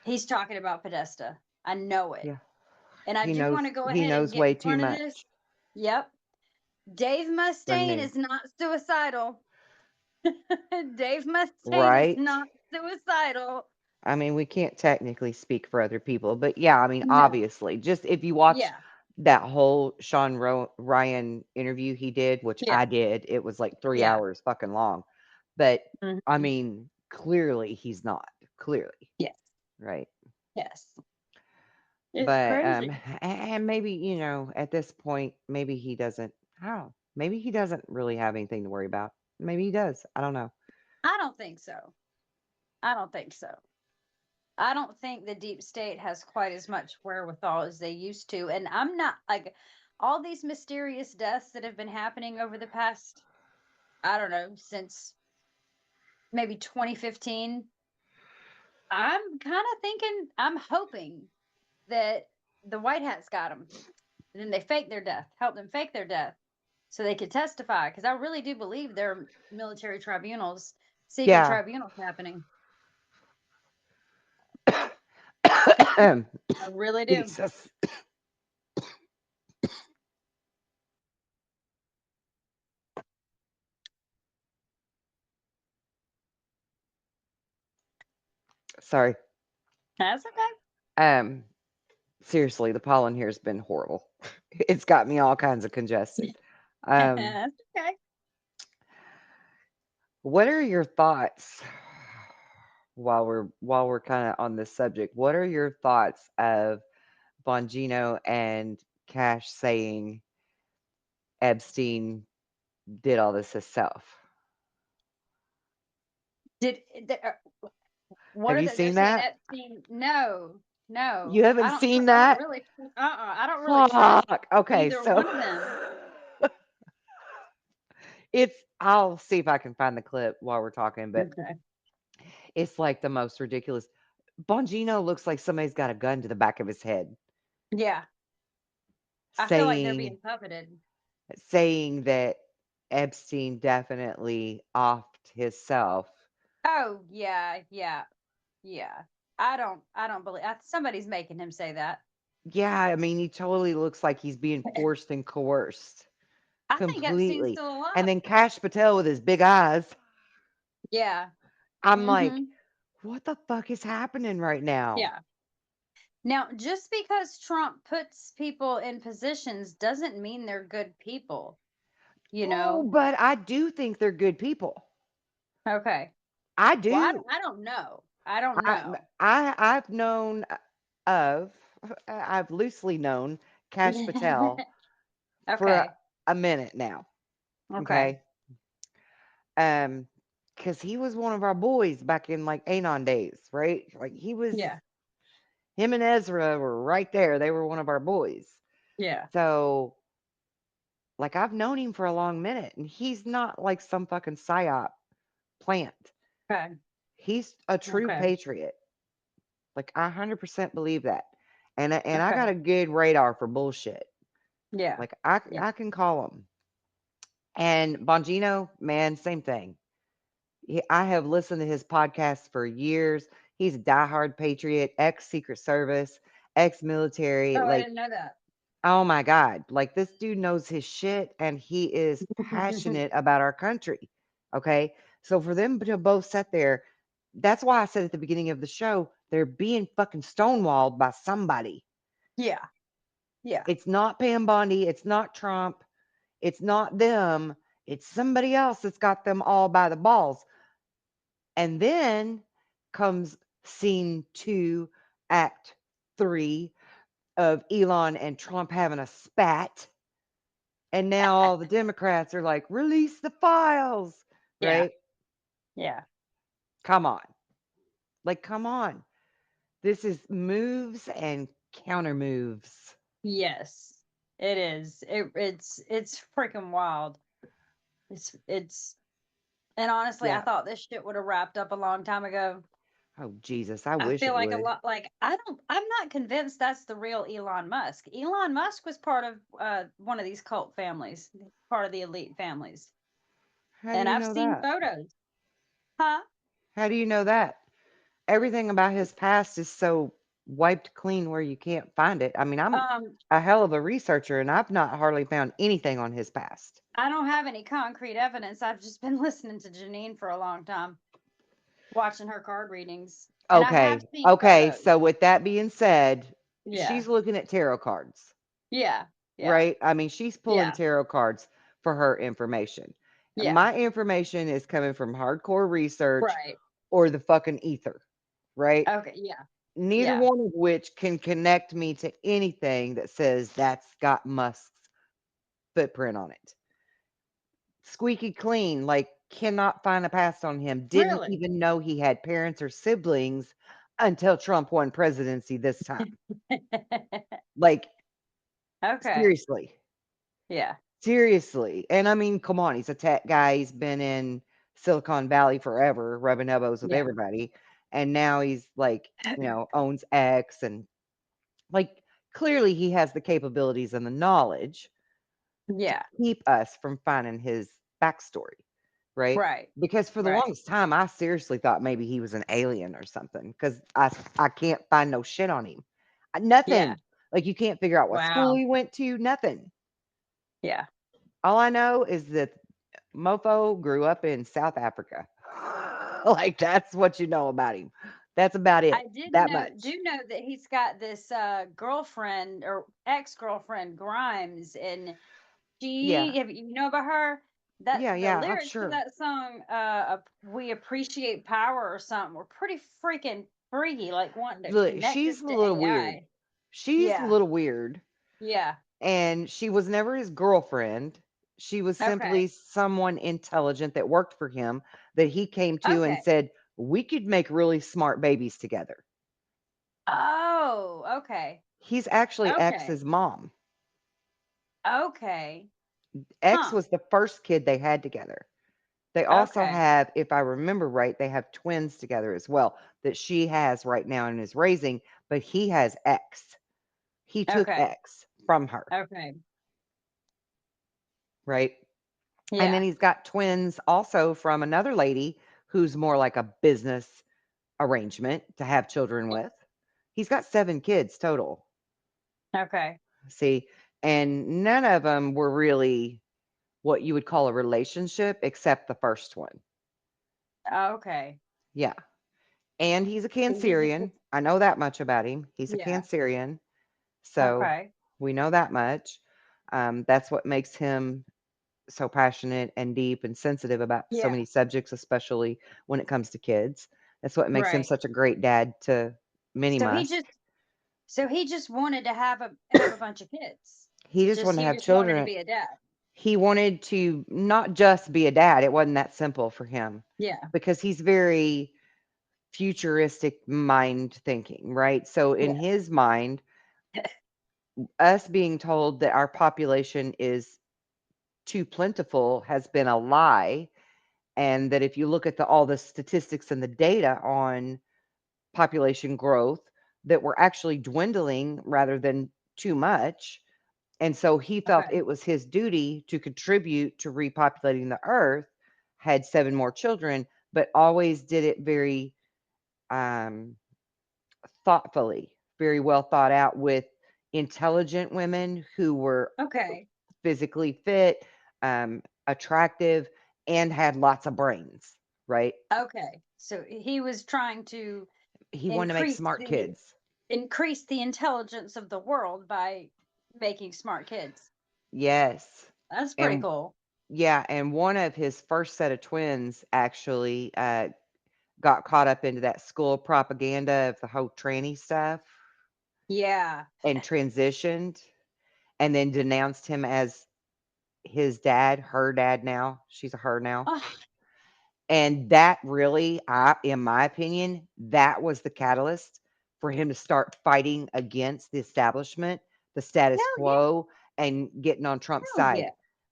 [SPEAKER 3] He's talking about Podesta. I know it.
[SPEAKER 2] Yeah.
[SPEAKER 3] And I do want to go
[SPEAKER 2] He
[SPEAKER 3] ahead and
[SPEAKER 2] knows
[SPEAKER 3] get
[SPEAKER 2] way
[SPEAKER 3] in
[SPEAKER 2] too
[SPEAKER 3] front of this.
[SPEAKER 2] much
[SPEAKER 3] Yep. Dave
[SPEAKER 2] for
[SPEAKER 3] Mustaine
[SPEAKER 2] new.
[SPEAKER 3] is not suicidal. Dave Mustaine is
[SPEAKER 2] Right?
[SPEAKER 3] not suicidal.
[SPEAKER 2] I mean, we can't technically speak for other people, but yeah, I mean,
[SPEAKER 3] No.
[SPEAKER 2] obviously, just if you watch
[SPEAKER 3] Yeah.
[SPEAKER 2] that whole Ryan interview he did, which
[SPEAKER 3] Yeah.
[SPEAKER 2] I did, it was like 3
[SPEAKER 3] Yeah.
[SPEAKER 2] hours fucking long. But I
[SPEAKER 3] Mhm.
[SPEAKER 2] mean, clearly he's not. Clearly,
[SPEAKER 3] Yes.
[SPEAKER 2] right?
[SPEAKER 3] Yes. It's
[SPEAKER 2] But
[SPEAKER 3] crazy.
[SPEAKER 2] and maybe, at this point, maybe he doesn't. I don't know. Maybe he doesn't really have anything to worry about. Maybe he does. I don't know.
[SPEAKER 3] I don't think so. I don't think so. I don't think the deep state has quite as much wherewithal as they used to. And I'm not like all these mysterious deaths that have been happening over the past, I don't know, since maybe 2015. I'm kind of thinking, I'm hoping that the White Hats got them. And then they fake their death, help them fake their death so they could testify. Because I really do believe there are military tribunals, secret
[SPEAKER 2] Yeah.
[SPEAKER 3] tribunals happening.
[SPEAKER 2] Um,
[SPEAKER 3] I really do.
[SPEAKER 2] Jesus. Sorry.
[SPEAKER 3] That's okay.
[SPEAKER 2] Um, Seriously, the pollen here has been horrible. It's got me all kinds of congested. Um,
[SPEAKER 3] That's okay.
[SPEAKER 2] what are your thoughts while we're kind of on this subject? What are your thoughts of Bongino and Cash saying Epstein did all this himself?
[SPEAKER 3] Did what
[SPEAKER 2] Have
[SPEAKER 3] are
[SPEAKER 2] you
[SPEAKER 3] they? They're
[SPEAKER 2] seen
[SPEAKER 3] saying
[SPEAKER 2] that?
[SPEAKER 3] Epstein. No,
[SPEAKER 2] You
[SPEAKER 3] no.
[SPEAKER 2] haven't
[SPEAKER 3] I don't.
[SPEAKER 2] seen
[SPEAKER 3] I don't
[SPEAKER 2] that?
[SPEAKER 3] really. I don't really trust
[SPEAKER 2] Fuck. Okay,
[SPEAKER 3] either
[SPEAKER 2] so
[SPEAKER 3] one of them.
[SPEAKER 2] I'll see if I can find the clip while we're talking, but
[SPEAKER 3] Okay.
[SPEAKER 2] it's like the most ridiculous. Bongino looks like somebody's got a gun to the back of his head
[SPEAKER 3] Yeah, I feel like they're
[SPEAKER 2] saying
[SPEAKER 3] being puppeted.
[SPEAKER 2] saying that Epstein definitely offed himself.
[SPEAKER 3] Oh yeah, yeah, yeah. I don't believe somebody's making him say that.
[SPEAKER 2] Yeah, I mean, he totally looks like he's being forced and coerced
[SPEAKER 3] I think Epstein's
[SPEAKER 2] completely.
[SPEAKER 3] still
[SPEAKER 2] And
[SPEAKER 3] alive.
[SPEAKER 2] then Cash Patel with his big eyes.
[SPEAKER 3] Yeah.
[SPEAKER 2] I'm like,
[SPEAKER 3] Mm-hmm.
[SPEAKER 2] what the fuck is happening right now?
[SPEAKER 3] Yeah. Now, just because Trump puts people in positions doesn't mean they're good people. You
[SPEAKER 2] Oh,
[SPEAKER 3] know.
[SPEAKER 2] but I do think they're good people.
[SPEAKER 3] Okay.
[SPEAKER 2] I
[SPEAKER 3] Well,
[SPEAKER 2] do.
[SPEAKER 3] I don't know. I don't
[SPEAKER 2] I
[SPEAKER 3] know.
[SPEAKER 2] I've known of I've loosely known Cash Patel for
[SPEAKER 3] Okay.
[SPEAKER 2] a minute now.
[SPEAKER 3] Okay.
[SPEAKER 2] Okay. Um, because he was one of our boys back in like Anon days, right? Like
[SPEAKER 3] Yeah.
[SPEAKER 2] him and Ezra were right there. They were one of our boys.
[SPEAKER 3] Yeah.
[SPEAKER 2] So like I've known him for a long minute, and he's not like some fucking psyop plant.
[SPEAKER 3] Okay.
[SPEAKER 2] He's a true
[SPEAKER 3] Okay.
[SPEAKER 2] patriot. Like I 100% believe that. And I
[SPEAKER 3] Okay.
[SPEAKER 2] got a good radar for bullshit.
[SPEAKER 3] Yeah.
[SPEAKER 2] Like I
[SPEAKER 3] Yeah.
[SPEAKER 2] I can call him. And Bongino, man, same thing. I have listened to his podcast for years. He's a diehard patriot, ex Secret Service, ex military.
[SPEAKER 3] Oh, I
[SPEAKER 2] Like,
[SPEAKER 3] didn't know that.
[SPEAKER 2] oh my God. Like, this dude knows his shit and he is passionate about our country. Okay. So for them to both sit there, that's why I said at the beginning of the show, they're being fucking stonewalled by somebody.
[SPEAKER 3] Yeah. Yeah.
[SPEAKER 2] It's not Pam Bondi. It's not Trump. It's not them. It's somebody else that's got them all by the balls. And then comes scene 2, act 3 of Elon and Trump having a spat. And now all the Democrats are like, release the files.
[SPEAKER 3] Yeah.
[SPEAKER 2] right?
[SPEAKER 3] Yeah.
[SPEAKER 2] Come on. Like, come on. This is moves and counter moves.
[SPEAKER 3] Yes. It is. It's freaking wild. It's and honestly, I
[SPEAKER 2] Yeah.
[SPEAKER 3] thought this shit would have wrapped up a long time ago.
[SPEAKER 2] Oh, Jesus. I
[SPEAKER 3] I
[SPEAKER 2] wish
[SPEAKER 3] feel
[SPEAKER 2] it
[SPEAKER 3] like a
[SPEAKER 2] would.
[SPEAKER 3] lot like I'm not convinced that's the real Elon Musk. Elon Musk was part of one of these cult families, part of the elite families.
[SPEAKER 2] How do
[SPEAKER 3] And
[SPEAKER 2] you
[SPEAKER 3] I've
[SPEAKER 2] know
[SPEAKER 3] seen
[SPEAKER 2] that?
[SPEAKER 3] photos. Huh?
[SPEAKER 2] How do you know that? Everything about his past is so wiped clean where you can't find it. I mean, I'm
[SPEAKER 3] Um,
[SPEAKER 2] a hell of a researcher and I've not hardly found anything on his past.
[SPEAKER 3] I don't have any concrete evidence. I've just been listening to Janine for a long time, watching her card readings. And I have
[SPEAKER 2] Okay.
[SPEAKER 3] seen
[SPEAKER 2] Okay.
[SPEAKER 3] photos.
[SPEAKER 2] So, with that being said,
[SPEAKER 3] Yeah.
[SPEAKER 2] she's looking at tarot cards,
[SPEAKER 3] Yeah. Yeah.
[SPEAKER 2] right? I mean, she's pulling
[SPEAKER 3] Yeah.
[SPEAKER 2] tarot cards for her information.
[SPEAKER 3] Yeah.
[SPEAKER 2] My information is coming from hardcore research
[SPEAKER 3] Right.
[SPEAKER 2] or the fucking ether, right?
[SPEAKER 3] Okay. Yeah.
[SPEAKER 2] Neither
[SPEAKER 3] Yeah.
[SPEAKER 2] one of which can connect me to anything that says that's got Musk's footprint on it. Squeaky clean, like cannot find a past on him. Didn't
[SPEAKER 3] Really?
[SPEAKER 2] even know he had parents or siblings until Trump won presidency this time. Like,
[SPEAKER 3] Okay.
[SPEAKER 2] seriously.
[SPEAKER 3] Yeah.
[SPEAKER 2] Seriously. And I mean, come on, he's a tech guy. He's been in Silicon Valley forever, rubbing elbows with
[SPEAKER 3] Yeah.
[SPEAKER 2] everybody. And now he's like, owns X and like clearly he has the capabilities and the knowledge to
[SPEAKER 3] Yeah.
[SPEAKER 2] keep us from finding his backstory, right?
[SPEAKER 3] Right.
[SPEAKER 2] Because for the
[SPEAKER 3] Right.
[SPEAKER 2] longest time, I seriously thought maybe he was an alien or something because I can't find no shit on him.
[SPEAKER 3] Yeah.
[SPEAKER 2] Nothing. Like you can't figure out what school
[SPEAKER 3] Wow.
[SPEAKER 2] he went to, nothing.
[SPEAKER 3] Yeah.
[SPEAKER 2] All I know is that Mofo grew up in South Africa. Like that's what you know about him. That's about
[SPEAKER 3] I
[SPEAKER 2] it.
[SPEAKER 3] did
[SPEAKER 2] That
[SPEAKER 3] know
[SPEAKER 2] much.
[SPEAKER 3] do know that he's got this girlfriend or ex-girlfriend Grimes, and
[SPEAKER 2] Yeah.
[SPEAKER 3] if you know about her, that
[SPEAKER 2] Yeah,
[SPEAKER 3] the
[SPEAKER 2] yeah, I'm
[SPEAKER 3] lyrics to
[SPEAKER 2] sure.
[SPEAKER 3] that song we appreciate power or something were pretty freaking freaky, like wanting to
[SPEAKER 2] Look,
[SPEAKER 3] connect us
[SPEAKER 2] she's a
[SPEAKER 3] to
[SPEAKER 2] little weird.
[SPEAKER 3] AI.
[SPEAKER 2] She's a
[SPEAKER 3] Yeah.
[SPEAKER 2] little weird.
[SPEAKER 3] Yeah.
[SPEAKER 2] And she was never his girlfriend. She was simply
[SPEAKER 3] Okay.
[SPEAKER 2] someone intelligent that worked for him that he came to and
[SPEAKER 3] Okay.
[SPEAKER 2] said, "We could make really smart babies together."
[SPEAKER 3] Oh, okay.
[SPEAKER 2] He's actually
[SPEAKER 3] Okay.
[SPEAKER 2] X's mom.
[SPEAKER 3] Okay.
[SPEAKER 2] X
[SPEAKER 3] Huh.
[SPEAKER 2] was the first kid they had together. They also
[SPEAKER 3] Okay.
[SPEAKER 2] have, if I remember right, they have twins together as well that she has right now and is raising, but he has X. He took
[SPEAKER 3] Okay.
[SPEAKER 2] X from her,
[SPEAKER 3] Okay.
[SPEAKER 2] right? And then
[SPEAKER 3] Yeah.
[SPEAKER 2] he's got twins also from another lady who's more like a business arrangement to have children with. He's got 7 kids total.
[SPEAKER 3] Okay.
[SPEAKER 2] See, and none of them were really what you would call a relationship except the first one.
[SPEAKER 3] Okay.
[SPEAKER 2] Yeah. And he's a
[SPEAKER 3] So he just
[SPEAKER 2] Cancerian. I know that much about him. He's a
[SPEAKER 3] yeah.
[SPEAKER 2] Cancerian. So
[SPEAKER 3] Okay.
[SPEAKER 2] we know that much. That's what makes him so passionate and deep and sensitive about so
[SPEAKER 3] Yeah.
[SPEAKER 2] many subjects, especially when it comes to kids. That's what makes him
[SPEAKER 3] Right.
[SPEAKER 2] such a great dad to Minnie
[SPEAKER 3] So he
[SPEAKER 2] Musk.
[SPEAKER 3] just so he just wanted to have a bunch of kids.
[SPEAKER 2] He just
[SPEAKER 3] Just
[SPEAKER 2] wanted to
[SPEAKER 3] he
[SPEAKER 2] have
[SPEAKER 3] just wanted to
[SPEAKER 2] children.
[SPEAKER 3] be a dad.
[SPEAKER 2] He wanted to not just be a dad. It wasn't that simple for him
[SPEAKER 3] Yeah.
[SPEAKER 2] because he's very futuristic mind thinking, right? So in
[SPEAKER 3] Yeah.
[SPEAKER 2] his mind, us being told that our population is too plentiful has been a lie, and that if you look at all the statistics and the data on population growth, that we're actually dwindling rather than too much. And so he felt
[SPEAKER 3] Okay.
[SPEAKER 2] it was his duty to contribute to repopulating the earth, had 7 more children, but always did it very um, thoughtfully, very well thought out with intelligent women who were
[SPEAKER 3] Okay.
[SPEAKER 2] physically fit, attractive, and had lots of brains, right?
[SPEAKER 3] Okay. So he was trying to
[SPEAKER 2] He wanted to make
[SPEAKER 3] increase
[SPEAKER 2] smart
[SPEAKER 3] the
[SPEAKER 2] kids.
[SPEAKER 3] increase the intelligence of the world by making smart kids.
[SPEAKER 2] Yes.
[SPEAKER 3] That's pretty
[SPEAKER 2] And
[SPEAKER 3] cool.
[SPEAKER 2] yeah, and one of his first set of twins actually got caught up into that school propaganda of the whole tranny stuff
[SPEAKER 3] Yeah.
[SPEAKER 2] and transitioned and then denounced him as his dad, her dad now. She's a her now.
[SPEAKER 3] Oh,
[SPEAKER 2] And that really, in my opinion, that was the catalyst for him to start fighting against the establishment, the status
[SPEAKER 3] Hell yeah.
[SPEAKER 2] quo, and getting on Trump's
[SPEAKER 3] Hell
[SPEAKER 2] side
[SPEAKER 3] yeah.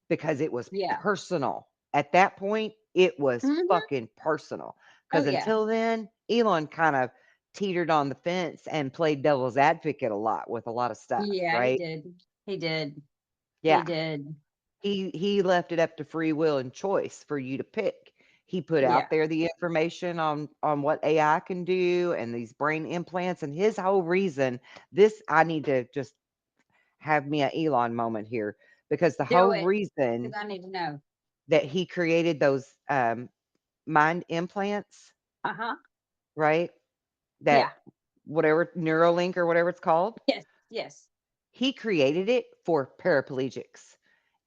[SPEAKER 2] because it was
[SPEAKER 3] Yeah.
[SPEAKER 2] personal. At that point, it was
[SPEAKER 3] Hmm.
[SPEAKER 2] fucking personal.
[SPEAKER 3] Oh
[SPEAKER 2] Because
[SPEAKER 3] yeah.
[SPEAKER 2] until then, Elon kind of teetered on the fence and played devil's advocate a lot with a lot of stuff,
[SPEAKER 3] Yeah, he
[SPEAKER 2] right?
[SPEAKER 3] did. He did. He
[SPEAKER 2] Yeah.
[SPEAKER 3] did.
[SPEAKER 2] He left it up to free will and choice for you to pick. He put
[SPEAKER 3] Yeah.
[SPEAKER 2] out there the information on what AI can do and these brain implants, and his whole reason, this I need to just have me a Elon moment here, because the
[SPEAKER 3] Do
[SPEAKER 2] whole
[SPEAKER 3] it.
[SPEAKER 2] reason
[SPEAKER 3] Because I need to know.
[SPEAKER 2] that he created those mind implants,
[SPEAKER 3] Uh-huh.
[SPEAKER 2] right?
[SPEAKER 3] Yeah.
[SPEAKER 2] That whatever Neuralink or whatever it's called,
[SPEAKER 3] Yes. Yes.
[SPEAKER 2] he created it for paraplegics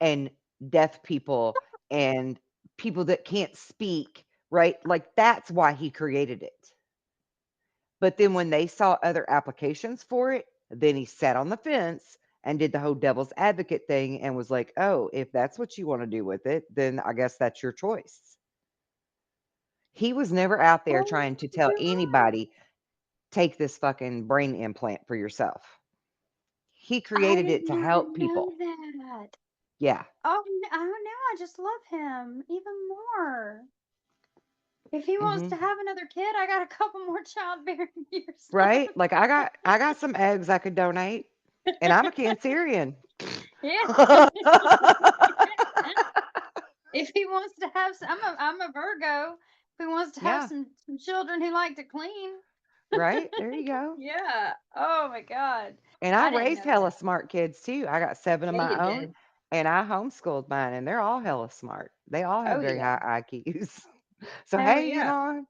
[SPEAKER 2] and deaf people and people that can't speak, right? Like that's why he created it. But then when they saw other applications for it, then he sat on the fence and did the whole devil's advocate thing and was like, "Oh, if that's what you want to do with it, then I guess that's your choice." He was never out there
[SPEAKER 3] Oh,
[SPEAKER 2] trying to tell
[SPEAKER 3] you're right.
[SPEAKER 2] anybody, "Take this fucking brain implant for yourself." He
[SPEAKER 3] I
[SPEAKER 2] created
[SPEAKER 3] did
[SPEAKER 2] it to
[SPEAKER 3] not
[SPEAKER 2] help
[SPEAKER 3] know
[SPEAKER 2] people.
[SPEAKER 3] that.
[SPEAKER 2] Yeah.
[SPEAKER 3] Oh, now I just love him even more. If he wants to
[SPEAKER 2] Mhm.
[SPEAKER 3] have another kid, I got a couple more childbearing years
[SPEAKER 2] Right? Like I got some eggs I could donate, and I'm a Cancerian.
[SPEAKER 3] Yeah. If he wants to have some, I'm a Virgo. If he wants to have
[SPEAKER 2] Yeah,
[SPEAKER 3] some children who like to clean.
[SPEAKER 2] right? There you go.
[SPEAKER 3] Yeah. Oh my God.
[SPEAKER 2] And I
[SPEAKER 3] I didn't
[SPEAKER 2] raised
[SPEAKER 3] know that.
[SPEAKER 2] hella smart kids too. I got 7 of
[SPEAKER 3] Yeah, you
[SPEAKER 2] my own,
[SPEAKER 3] did.
[SPEAKER 2] and I homeschooled mine, and they're all hella smart. They all have
[SPEAKER 3] Oh
[SPEAKER 2] very
[SPEAKER 3] yeah.
[SPEAKER 2] high IQs. So,
[SPEAKER 3] Hell
[SPEAKER 2] hey,
[SPEAKER 3] yeah.
[SPEAKER 2] Elon.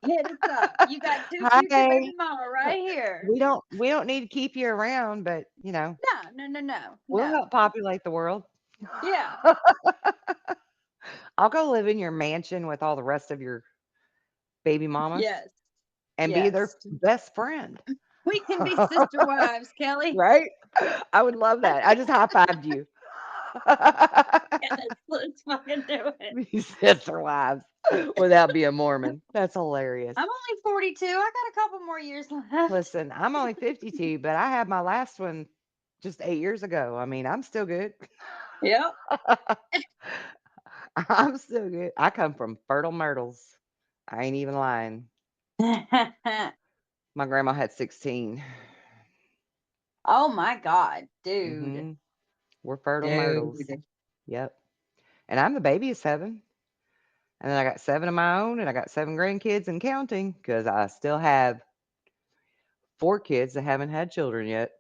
[SPEAKER 3] Hit us up. You got two future baby
[SPEAKER 2] Hi.
[SPEAKER 3] mama right here.
[SPEAKER 2] We don't need to keep you around, but,
[SPEAKER 3] No, no, no, no,
[SPEAKER 2] we'll
[SPEAKER 3] no.
[SPEAKER 2] help populate the world.
[SPEAKER 3] Yeah.
[SPEAKER 2] I'll go live in your mansion with all the rest of your baby mamas
[SPEAKER 3] Yes.
[SPEAKER 2] and be their
[SPEAKER 3] Yes.
[SPEAKER 2] best friend.
[SPEAKER 3] We can be sister wives, Kelly.
[SPEAKER 2] Right? I would love that. I just high-fived you.
[SPEAKER 3] Yes, let's fucking do it.
[SPEAKER 2] Be sister wives without being Mormon. That's hilarious.
[SPEAKER 3] I'm only 42. I got a couple more years left.
[SPEAKER 2] Listen, I'm only 52, but I had my last one just 8 years ago. I mean, I'm still good.
[SPEAKER 3] Yep.
[SPEAKER 2] I'm still good. I come from fertile myrtles. I ain't even lying. My grandma had 16.
[SPEAKER 3] Oh my God, dude.
[SPEAKER 2] Mhm. We're fertile myrtles.
[SPEAKER 3] Dude.
[SPEAKER 2] Yep. And I'm the baby of 7. And then I got 7 of my own, and I got 7 grandkids and counting because I still have 4 kids that haven't had children yet.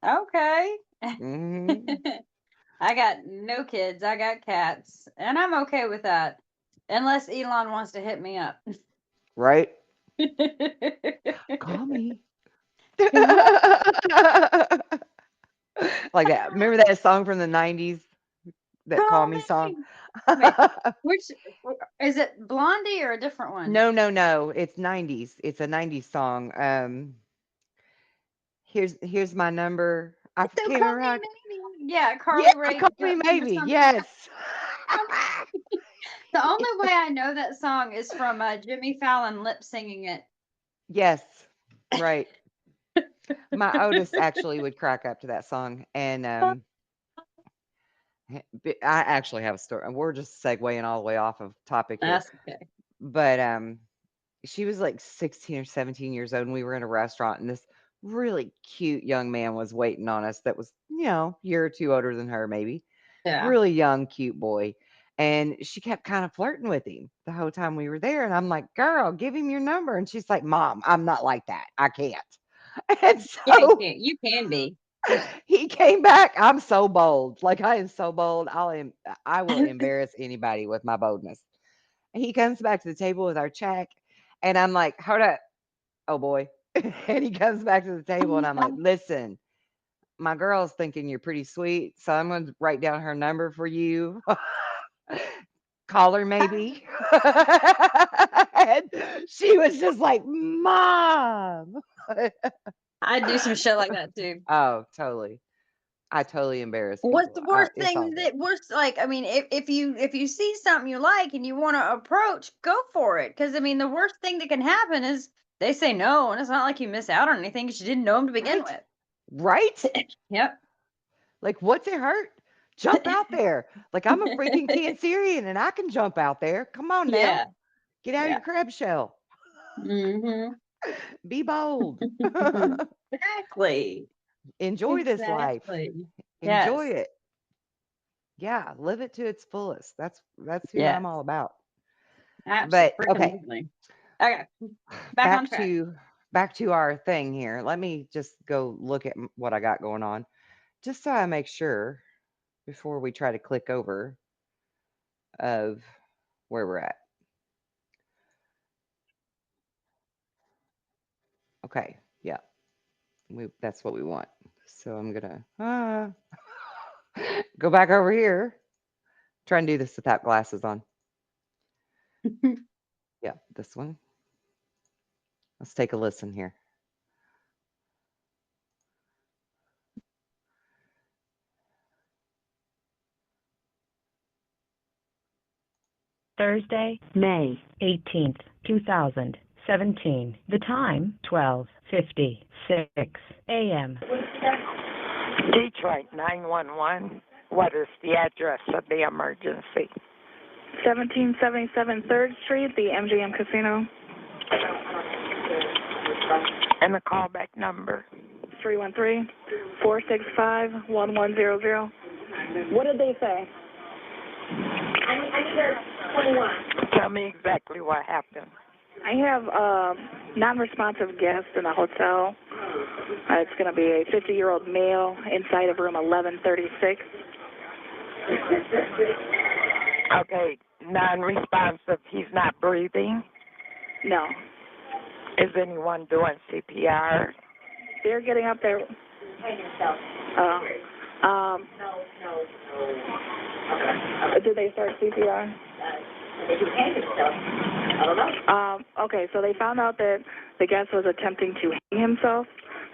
[SPEAKER 3] Okay.
[SPEAKER 2] Mhm.
[SPEAKER 3] I got no kids. I got cats. And I'm okay with that. Unless Elon wants to hit me up.
[SPEAKER 2] Right? Call me. Like that. Remember that song from the 90s? That Call
[SPEAKER 3] Call
[SPEAKER 2] Me song?
[SPEAKER 3] me. Wait, which is it Blondie or a different one?
[SPEAKER 2] No, no, no. It's 90s. It's a 90s song. Here's my number. I
[SPEAKER 3] So
[SPEAKER 2] can't
[SPEAKER 3] call
[SPEAKER 2] remember
[SPEAKER 3] me
[SPEAKER 2] how.
[SPEAKER 3] maybe. Yeah,
[SPEAKER 2] Yeah,
[SPEAKER 3] Carly Rae
[SPEAKER 2] Call Me
[SPEAKER 3] Jepsen or
[SPEAKER 2] Maybe.
[SPEAKER 3] something.
[SPEAKER 2] Yes.
[SPEAKER 3] The only way I know that song is from Jimmy Fallon lip singing it.
[SPEAKER 2] Yes. Right. My oldest actually would crack up to that song, and I actually have a story. We're just segueing all the way off of topic here,
[SPEAKER 3] That's okay.
[SPEAKER 2] but she was like 16 or 17 years old, and we were in a restaurant, and this really cute young man was waiting on us. That was, a year or two older than her, maybe.
[SPEAKER 3] Yeah.
[SPEAKER 2] Really young, cute boy. And she kept kind of flirting with him the whole time we were there. And I'm like, girl, give him your number. And she's like, Mom, I'm not like that. I can't. And
[SPEAKER 3] Yeah,
[SPEAKER 2] so
[SPEAKER 3] you can be.
[SPEAKER 2] he came back. I'm so bold. Like I am so bold. I will embarrass anybody with my boldness. And he comes back to the table with our check. And I'm like, hold up. Oh boy. And he comes back to the table and I'm like, listen, my girl's thinking you're pretty sweet. So I'm going to write down her number for you. Call her maybe. And she was just like, Mom.
[SPEAKER 3] I do some shit like that too.
[SPEAKER 2] Oh, totally. I totally embarrass
[SPEAKER 3] What's the
[SPEAKER 2] people.
[SPEAKER 3] worst
[SPEAKER 2] It's all
[SPEAKER 3] thing
[SPEAKER 2] good.
[SPEAKER 3] that worst like? I mean, if you see something you like and you want to approach, go for it. Because I mean, the worst thing that can happen is they say no, and it's not like you miss out on anything because you didn't know them to begin
[SPEAKER 2] Right? Right?
[SPEAKER 3] with. Yep.
[SPEAKER 2] Like, what's it hurt? Jump out there. Like, I'm a freaking Cancerian and I can jump out there. Come on now.
[SPEAKER 3] Yeah.
[SPEAKER 2] Get out of
[SPEAKER 3] Yeah.
[SPEAKER 2] your crab shell.
[SPEAKER 3] Mm-hmm.
[SPEAKER 2] Be bold.
[SPEAKER 3] Exactly.
[SPEAKER 2] Enjoy this life.
[SPEAKER 3] Exactly.
[SPEAKER 2] Enjoy
[SPEAKER 3] Yes.
[SPEAKER 2] it. Yeah, live it to its fullest. That's who
[SPEAKER 3] Yes.
[SPEAKER 2] I'm all about. But okay,
[SPEAKER 3] Absolutely. Okay. Back on
[SPEAKER 2] back
[SPEAKER 3] track.
[SPEAKER 2] to back to our thing here. Let me just go look at what I got going on, just so I make sure before we try to click over of where we're at. Okay, yeah, that's what we want. So I'm gonna go back over here. Try and do this without glasses on. Yeah, this one. Let's take a listen here.
[SPEAKER 7] Thursday, May 18th, 2017. The time, 12:56 a.m.
[SPEAKER 8] Detroit 911. What is the address of the emergency?
[SPEAKER 9] 1777 3rd Street, the MGM Casino.
[SPEAKER 8] And the callback number?
[SPEAKER 9] 313-465-1100. What did they say?
[SPEAKER 8] Tell me exactly what happened.
[SPEAKER 9] I have a non-responsive guest in a hotel. It's going to be a 50-year-old male inside of room 1136.
[SPEAKER 8] Okay, non-responsive. He's not breathing.
[SPEAKER 9] No.
[SPEAKER 8] Is anyone doing CPR?
[SPEAKER 9] They're getting up there. Did they start CPR? Okay, so they found out that the guest was attempting to hang himself,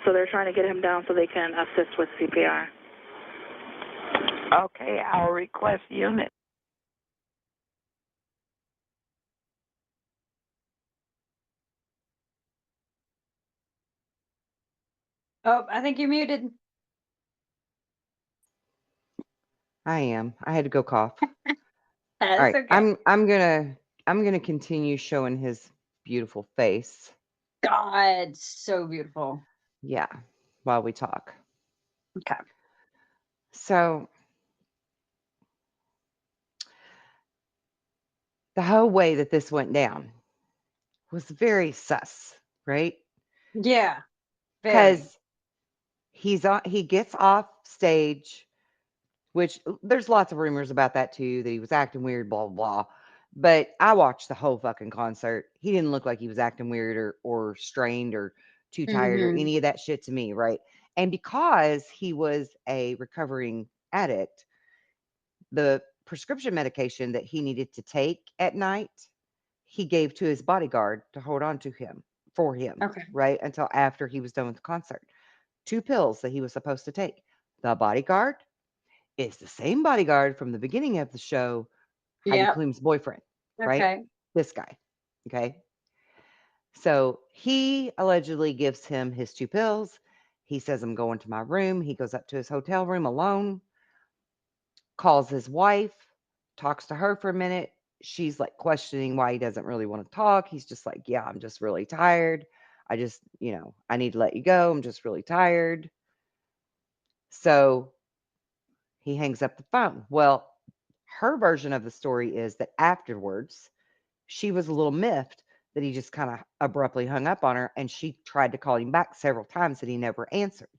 [SPEAKER 9] so they're trying to get him down so they can assist with CPR.
[SPEAKER 8] Okay, I'll request unit.
[SPEAKER 3] Oh, I think you're muted.
[SPEAKER 2] I am. I had to go cough. All
[SPEAKER 3] That's
[SPEAKER 2] right,
[SPEAKER 3] okay.
[SPEAKER 2] I'm gonna continue showing his beautiful face.
[SPEAKER 3] God, so beautiful.
[SPEAKER 2] Yeah, while we talk.
[SPEAKER 3] Okay.
[SPEAKER 2] So the whole way that this went down was very sus, right?
[SPEAKER 3] Yeah. Very.
[SPEAKER 2] Because he gets off stage, which there's lots of rumors about that too, that he was acting weird, blah blah blah. But I watched the whole fucking concert. He didn't look like he was acting weird or strained or too tired or
[SPEAKER 3] Mm-hmm.
[SPEAKER 2] any of that shit to me, right? And because he was a recovering addict, the prescription medication that he needed to take at night, he gave to his bodyguard to hold on to him for him,
[SPEAKER 3] Okay.
[SPEAKER 2] right? Until after he was done with the concert. 2 pills that he was supposed to take. The bodyguard is the same bodyguard from the beginning of the show, Heidi
[SPEAKER 3] Yep.
[SPEAKER 2] Klum's boyfriend, right?
[SPEAKER 3] Okay.
[SPEAKER 2] This guy. Okay. So he allegedly gives him his 2 pills. He says, I'm going to my room. He goes up to his hotel room alone, calls his wife, talks to her for a minute. She's like questioning why he doesn't really want to talk. He's just like, yeah, I'm just really tired. I just, I need to let you go. I'm just really tired. So he hangs up the phone. Well, her version of the story is that afterwards, she was a little miffed that he just kind of abruptly hung up on her, and she tried to call him back several times and he never answered.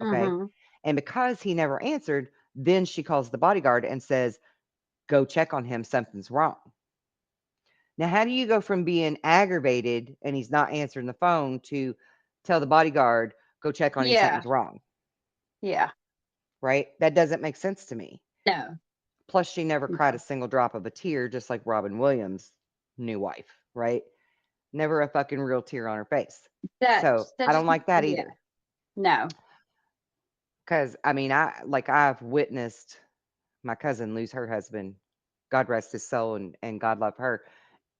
[SPEAKER 2] Okay.
[SPEAKER 3] Mm-hmm.
[SPEAKER 2] And because he never answered, then she calls the bodyguard and says, go check on him. Something's wrong. Now, how do you go from being aggravated and he's not answering the phone to tell the bodyguard, go check on him,
[SPEAKER 3] Yeah.
[SPEAKER 2] something's wrong?
[SPEAKER 3] Yeah.
[SPEAKER 2] Right? That doesn't make sense to me.
[SPEAKER 3] No.
[SPEAKER 2] Plus, she never cried
[SPEAKER 3] No.
[SPEAKER 2] a single drop of a tear, just like Robin Williams' new wife, right? Never a fucking real tear on her face. So I don't like that
[SPEAKER 3] yeah.
[SPEAKER 2] either.
[SPEAKER 3] No.
[SPEAKER 2] 'Cause, I mean, I've witnessed my cousin lose her husband. God rest his soul and God love her.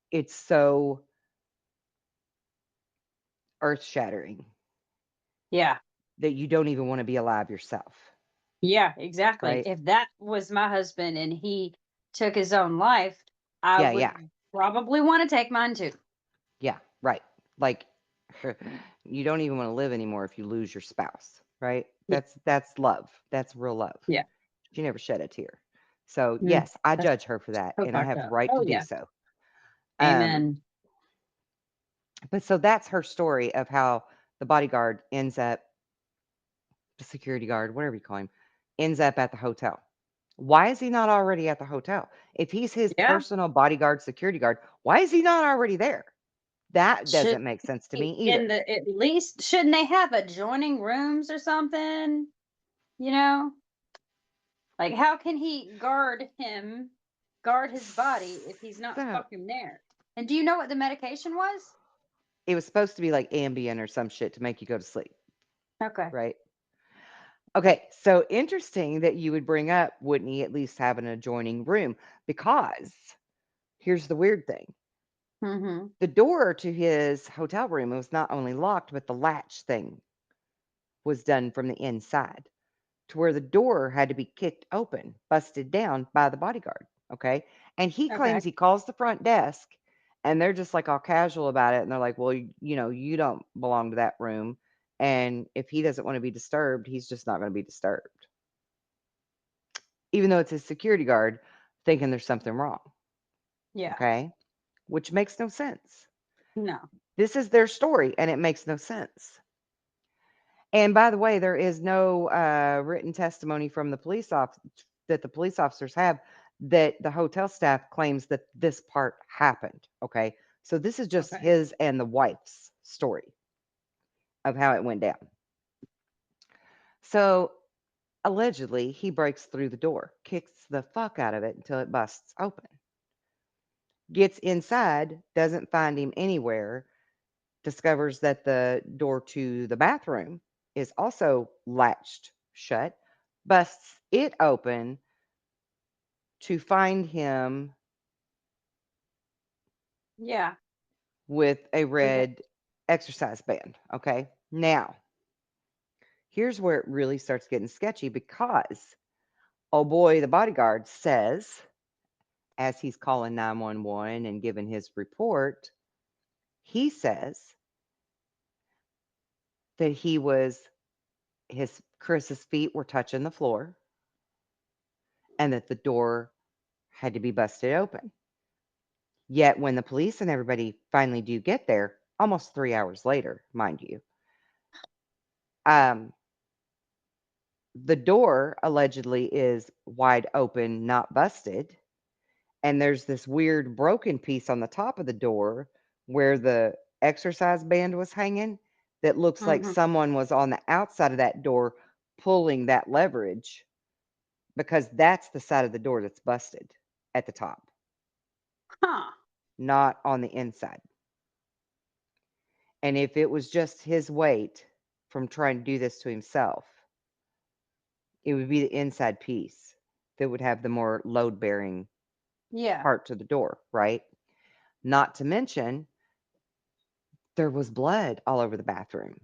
[SPEAKER 2] It's so earth-shattering
[SPEAKER 3] Yeah.
[SPEAKER 2] that you don't even wanna be alive yourself,
[SPEAKER 3] Yeah, exactly.
[SPEAKER 2] right?
[SPEAKER 3] If that was my husband and he took his own life, I
[SPEAKER 2] Yeah,
[SPEAKER 3] would
[SPEAKER 2] yeah.
[SPEAKER 3] probably want to take mine too.
[SPEAKER 2] Yeah, right. Like, you don't even wanna live anymore if you lose your spouse, right?
[SPEAKER 3] Yeah.
[SPEAKER 2] That's love. That's real love.
[SPEAKER 3] Yeah.
[SPEAKER 2] She never shed a tear. So,
[SPEAKER 3] Mm,
[SPEAKER 2] yes, I
[SPEAKER 3] that's
[SPEAKER 2] judge her for that,
[SPEAKER 3] so
[SPEAKER 2] and I
[SPEAKER 3] fucked
[SPEAKER 2] have the
[SPEAKER 3] up.
[SPEAKER 2] right to
[SPEAKER 3] Oh
[SPEAKER 2] do
[SPEAKER 3] yeah.
[SPEAKER 2] so. Um,
[SPEAKER 3] Amen.
[SPEAKER 2] but so that's her story of how the bodyguard ends up the security guard, whatever you call him, ends up at the hotel. Why is he not already at the hotel? If he's his
[SPEAKER 3] Yeah.
[SPEAKER 2] personal bodyguard, security guard, why is he not already there? That
[SPEAKER 3] Should
[SPEAKER 2] doesn't make sense to
[SPEAKER 3] be
[SPEAKER 2] me
[SPEAKER 3] in
[SPEAKER 2] either.
[SPEAKER 3] the at least shouldn't they have adjoining rooms or something? You know? Like how can he guard his body if he's not
[SPEAKER 2] So,
[SPEAKER 3] fucking there? And do you know what the medication was?
[SPEAKER 2] it was supposed to be like Ambien or some shit to make you go to sleep,
[SPEAKER 3] Okay.
[SPEAKER 2] right? Okay, so interesting that you would bring up, wouldn't he at least have an adjoining room? Because here's the weird thing.
[SPEAKER 3] Mm-hmm.
[SPEAKER 2] The door to his hotel room was not only locked, but the latch thing was done from the inside to where the door had to be kicked open, busted down by the bodyguard. Okay. And he
[SPEAKER 3] Okay.
[SPEAKER 2] claims he calls the front desk and they're just like all casual about it. And they're like, well, you don't belong to that room. And if he doesn't want to be disturbed, he's just not going to be disturbed. Even though it's his security guard thinking there's something wrong.
[SPEAKER 3] Yeah.
[SPEAKER 2] Okay. Which makes no sense.
[SPEAKER 3] No.
[SPEAKER 2] This is their story and it makes no sense. And by the way, there is no written testimony from the that the police officers have that the hotel staff claims that this part happened. Okay. So this is just
[SPEAKER 3] Okay.
[SPEAKER 2] his and the wife's story of how it went down. So allegedly, he breaks through the door, kicks the fuck out of it until it busts open, gets inside, doesn't find him anywhere, discovers that the door to the bathroom is also latched shut, busts it open to find him
[SPEAKER 3] Yeah.
[SPEAKER 2] with a
[SPEAKER 3] With it.
[SPEAKER 2] red exercise band. Okay. Now, here's where it really starts getting sketchy because, oh boy, the bodyguard says, as he's calling 911 and giving his report, he says that Chris's feet were touching the floor and that the door had to be busted open. Yet when the police and everybody finally do get there, almost 3 hours later, mind you, um, the door allegedly is wide open, not busted. And there's this weird broken piece on the top of the door where the exercise band was hanging that looks like
[SPEAKER 3] Mm-hmm.
[SPEAKER 2] someone was on the outside of that door pulling that leverage because that's the side of the door that's busted at the top,
[SPEAKER 3] Huh.
[SPEAKER 2] not on the inside. And if it was just his weight from trying to do this to himself, it would be the inside piece that would have the more load bearing
[SPEAKER 3] Yeah.
[SPEAKER 2] part to the door, right? Not to mention, there was blood all over the bathroom.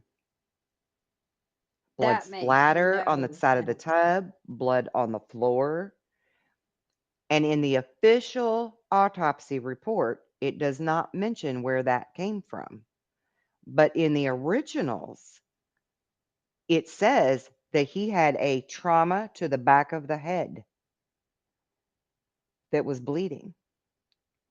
[SPEAKER 2] Blood
[SPEAKER 3] That makes
[SPEAKER 2] splatter on the
[SPEAKER 3] no
[SPEAKER 2] side of the
[SPEAKER 3] sense.
[SPEAKER 2] tub, blood on the floor. And in the official autopsy report, it does not mention where that came from. But in the originals, it says that he had a trauma to the back of the head that was bleeding.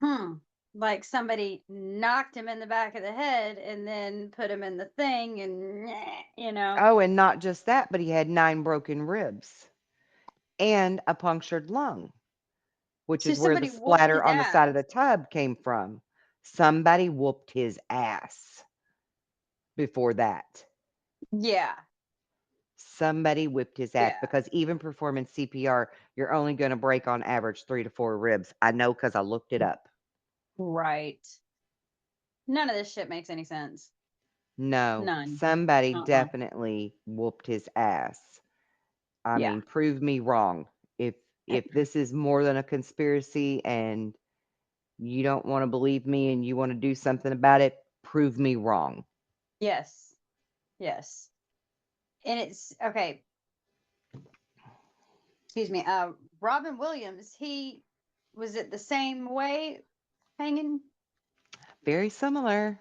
[SPEAKER 3] Hmm. Like somebody knocked him in the back of the head and then put him in the thing and you know.
[SPEAKER 2] Oh, and not just that, but he had 9 broken ribs and a punctured lung, which
[SPEAKER 3] So
[SPEAKER 2] is where the
[SPEAKER 3] somebody whooped
[SPEAKER 2] splatter
[SPEAKER 3] his
[SPEAKER 2] on the side of
[SPEAKER 3] ass.
[SPEAKER 2] the tub came from. Somebody whooped his ass before that.
[SPEAKER 3] Yeah.
[SPEAKER 2] Somebody whipped his ass
[SPEAKER 3] Yeah.
[SPEAKER 2] because even performing CPR, you're only going to break on average 3 to 4 ribs. I know because I looked it up.
[SPEAKER 3] Right. None of this shit makes any sense.
[SPEAKER 2] No,
[SPEAKER 3] None.
[SPEAKER 2] somebody
[SPEAKER 3] Uh-uh.
[SPEAKER 2] definitely whooped his ass. I
[SPEAKER 3] Yeah.
[SPEAKER 2] mean, prove me wrong. If this is more than a conspiracy and you don't want to believe me and you want to do something about it, prove me wrong.
[SPEAKER 3] Yes. Yes. And it's okay. Excuse me. Robin Williams, he was it the same way hanging?
[SPEAKER 2] Very similar.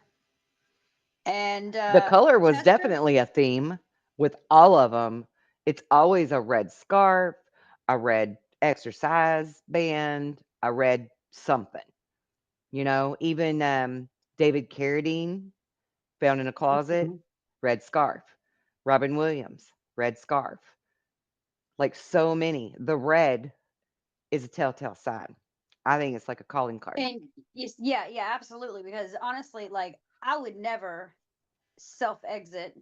[SPEAKER 3] And
[SPEAKER 2] The color was
[SPEAKER 3] Chester?
[SPEAKER 2] definitely a theme with all of them. It's always a red scarf, a red exercise band, a red something. Even David Carradine, found in a closet,
[SPEAKER 3] Mhm.
[SPEAKER 2] red scarf. Robin Williams, red scarf. Like so many. The red is a telltale sign. I think it's like a calling card.
[SPEAKER 3] And yes, yeah, yeah, absolutely. Because honestly, like I would never self exit.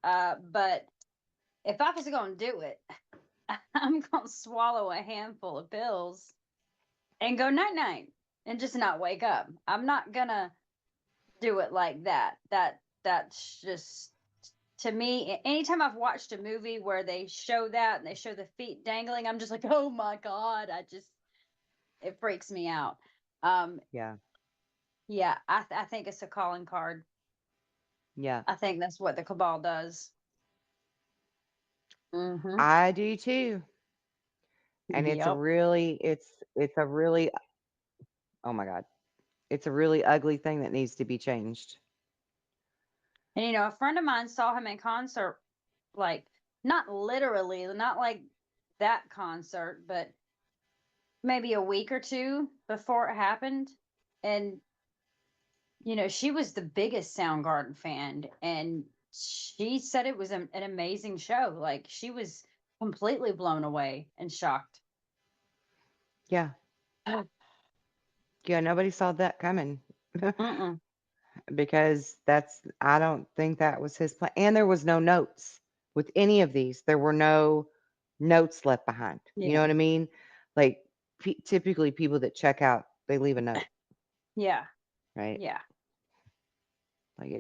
[SPEAKER 3] But if I was gonna do it, I'm gonna swallow a handful of pills and go night night and just not wake up. I'm not gonna do it like that. That's just to me. Anytime I've watched a movie where they show that and they show the feet dangling, I'm just like, oh my god! It freaks me out. Um,
[SPEAKER 2] Yeah.
[SPEAKER 3] yeah, I think it's a calling card.
[SPEAKER 2] Yeah.
[SPEAKER 3] I think that's what the cabal does. Mm-hmm.
[SPEAKER 2] I do too. And
[SPEAKER 3] Yep.
[SPEAKER 2] it's a really, oh my God. It's a really ugly thing that needs to be changed.
[SPEAKER 3] And a friend of mine saw him in concert, like not literally, not like that concert, but maybe a week or two before it happened. And she was the biggest Soundgarden fan, and she said it was an amazing show. Like she was completely blown away and shocked.
[SPEAKER 2] Yeah. Yeah, nobody saw that coming.
[SPEAKER 3] Mm-mm.
[SPEAKER 2] Because I don't think that was his plan. And there was no notes with any of these. There were no notes left behind. You know
[SPEAKER 3] Yeah.
[SPEAKER 2] what I mean? Like typically people that check out, they leave a note,
[SPEAKER 3] Yeah.
[SPEAKER 2] right?
[SPEAKER 3] Yeah.
[SPEAKER 2] Like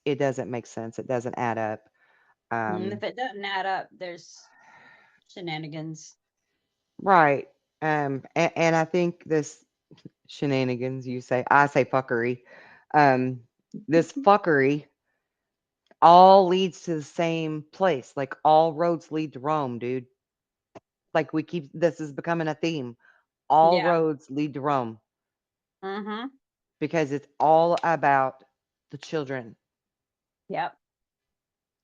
[SPEAKER 2] it doesn't make sense. It doesn't add up.
[SPEAKER 3] And if it doesn't add up, there's shenanigans.
[SPEAKER 2] Right. And I think this shenanigans, I say fuckery. This fuckery all leads to the same place. Like all roads lead to Rome, dude. Like this is becoming a theme. All
[SPEAKER 3] Yeah.
[SPEAKER 2] roads lead to Rome
[SPEAKER 3] Mm-hmm.
[SPEAKER 2] because it's all about the children.
[SPEAKER 3] Yep.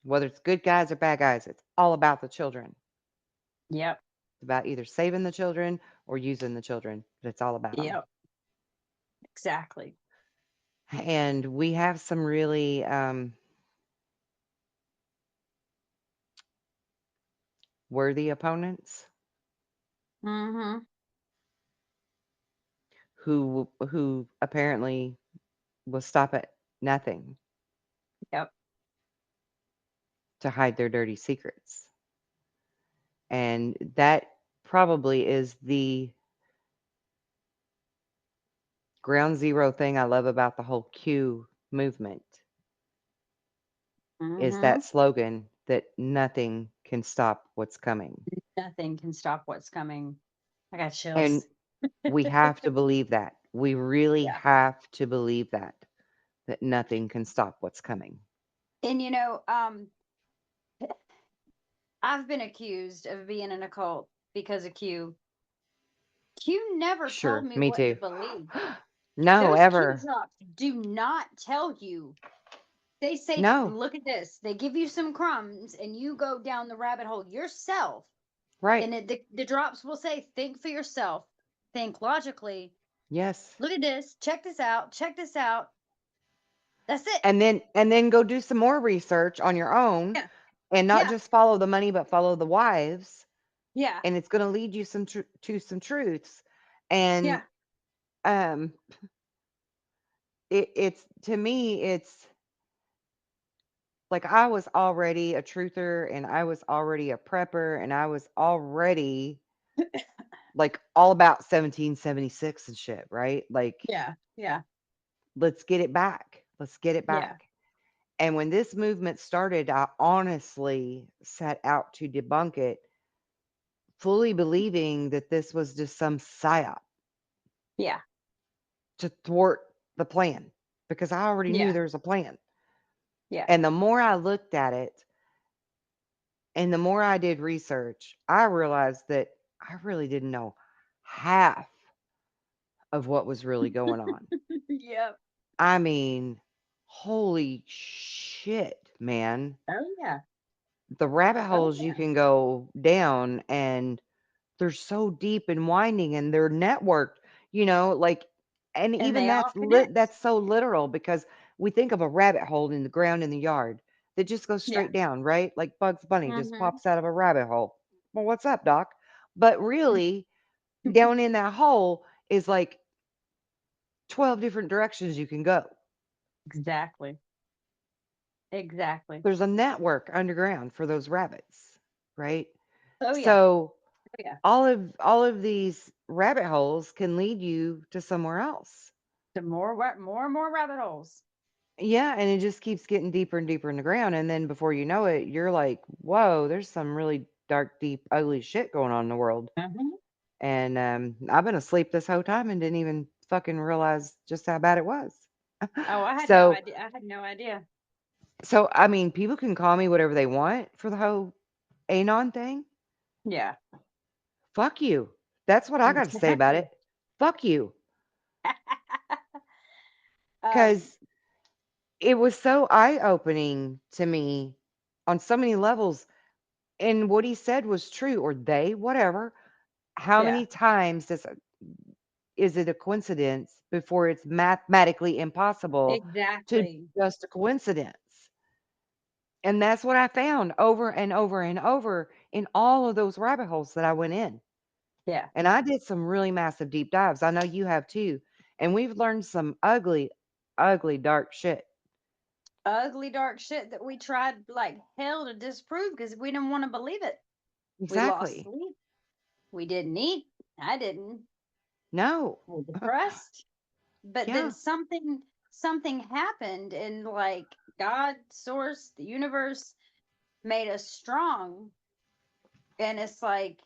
[SPEAKER 2] Whether it's good guys or bad guys, it's all about the children.
[SPEAKER 3] Yep.
[SPEAKER 2] It's about either saving the children or using the children, but it's all about them.
[SPEAKER 3] Yep. Exactly.
[SPEAKER 2] And we have some really worthy opponents
[SPEAKER 3] Mm-hmm.
[SPEAKER 2] who apparently will stop at nothing
[SPEAKER 3] Yep.
[SPEAKER 2] to hide their dirty secrets. And that probably is the ground zero thing I love about the whole Q movement is
[SPEAKER 3] Mm-hmm.
[SPEAKER 2] that slogan that nothing can stop what's coming.
[SPEAKER 3] Nothing can stop what's coming. I got
[SPEAKER 2] And
[SPEAKER 3] chills.
[SPEAKER 2] we have to believe that. We really
[SPEAKER 3] Yeah.
[SPEAKER 2] have to believe that nothing can stop what's coming.
[SPEAKER 3] And I've been accused of being in a cult because of Q. Q never told
[SPEAKER 2] Sure,
[SPEAKER 3] me
[SPEAKER 2] me
[SPEAKER 3] what to
[SPEAKER 2] too.
[SPEAKER 3] believe.
[SPEAKER 2] No,
[SPEAKER 3] Those Q
[SPEAKER 2] ever.
[SPEAKER 3] drops do not tell you. They say,
[SPEAKER 2] No,
[SPEAKER 3] look at this. They give you some crumbs and you go down the rabbit hole yourself.
[SPEAKER 2] right.
[SPEAKER 3] And the drops will say, think for yourself, think logically.
[SPEAKER 2] Yes.
[SPEAKER 3] Look at this. Check this out. Check this out. That's it.
[SPEAKER 2] And then go do some more research on your own
[SPEAKER 3] Yeah.
[SPEAKER 2] and not
[SPEAKER 3] Yeah.
[SPEAKER 2] just follow the money but follow the wives,
[SPEAKER 3] Yeah.
[SPEAKER 2] and it's going to lead you to some truths. And
[SPEAKER 3] Yeah.
[SPEAKER 2] it's to me it's like I was already a truther and I was already a prepper and I was already like all about 1776 and shit, right? Like
[SPEAKER 3] Yeah. Yeah.
[SPEAKER 2] let's get it back. Let's get it
[SPEAKER 3] Yeah.
[SPEAKER 2] back. And when this movement started, I honestly set out to debunk it fully believing that this was just some psyop
[SPEAKER 3] Yeah.
[SPEAKER 2] to thwart the plan because I already knew
[SPEAKER 3] Yeah.
[SPEAKER 2] there was a plan.
[SPEAKER 3] Yeah.
[SPEAKER 2] And the more I looked at it and the more I did research, I realized that I really didn't know half of what was really going on.
[SPEAKER 3] Yep.
[SPEAKER 2] I mean, holy shit, man.
[SPEAKER 3] Oh yeah.
[SPEAKER 2] The rabbit
[SPEAKER 3] Oh
[SPEAKER 2] holes you
[SPEAKER 3] yeah.
[SPEAKER 2] can go down and they're so deep and winding and they're networked, like and
[SPEAKER 3] And
[SPEAKER 2] even
[SPEAKER 3] they all connect.
[SPEAKER 2] that's so literal because we think of a rabbit hole in the ground in the yard that just goes
[SPEAKER 3] Yeah.
[SPEAKER 2] straight down, right? Like Bugs Bunny just
[SPEAKER 3] Mm-hmm.
[SPEAKER 2] pops out of a rabbit hole. Well, what's up, doc? But really, down in that hole is like 12 different directions you can go.
[SPEAKER 3] Exactly. Exactly.
[SPEAKER 2] There's a network underground for those rabbits, right?
[SPEAKER 3] Oh yeah.
[SPEAKER 2] So
[SPEAKER 3] Oh yeah.
[SPEAKER 2] all of these rabbit holes can lead you to somewhere else.
[SPEAKER 3] To more and more rabbit holes.
[SPEAKER 2] Yeah, and it just keeps getting deeper and deeper in the ground, and then before you know it, you're like, "Whoa, there's some really dark, deep, ugly shit going on in the world."
[SPEAKER 3] Mm-hmm.
[SPEAKER 2] And I've been asleep this whole time and didn't even fucking realize just how bad it was.
[SPEAKER 3] Oh, I had no
[SPEAKER 2] So,
[SPEAKER 3] idea. I had no idea.
[SPEAKER 2] I mean, people can call me whatever they want for the whole anon thing.
[SPEAKER 3] Yeah.
[SPEAKER 2] Fuck you. That's what I got to say about
[SPEAKER 3] Exactly.
[SPEAKER 2] it. Fuck you,
[SPEAKER 3] um.
[SPEAKER 2] because it was so eye-opening to me on so many levels, and what he said was true, or they, whatever. How
[SPEAKER 3] Yeah.
[SPEAKER 2] many times is it a coincidence before it's mathematically impossible to be
[SPEAKER 3] Exactly.
[SPEAKER 2] just a coincidence? And that's what I found over and over and over in all of those rabbit holes that I went in.
[SPEAKER 3] Yeah.
[SPEAKER 2] And I did some really massive deep dives. I know you have too. And we've learned some ugly, ugly, dark shit.
[SPEAKER 3] Ugly dark shit that we tried like hell to disprove because we didn't want to believe it. We lost
[SPEAKER 2] Exactly.
[SPEAKER 3] sleep. We didn't eat. I didn't.
[SPEAKER 2] No.
[SPEAKER 3] We're depressed. But then
[SPEAKER 2] Yeah.
[SPEAKER 3] something happened, and like God, source, the universe made us strong. And it's like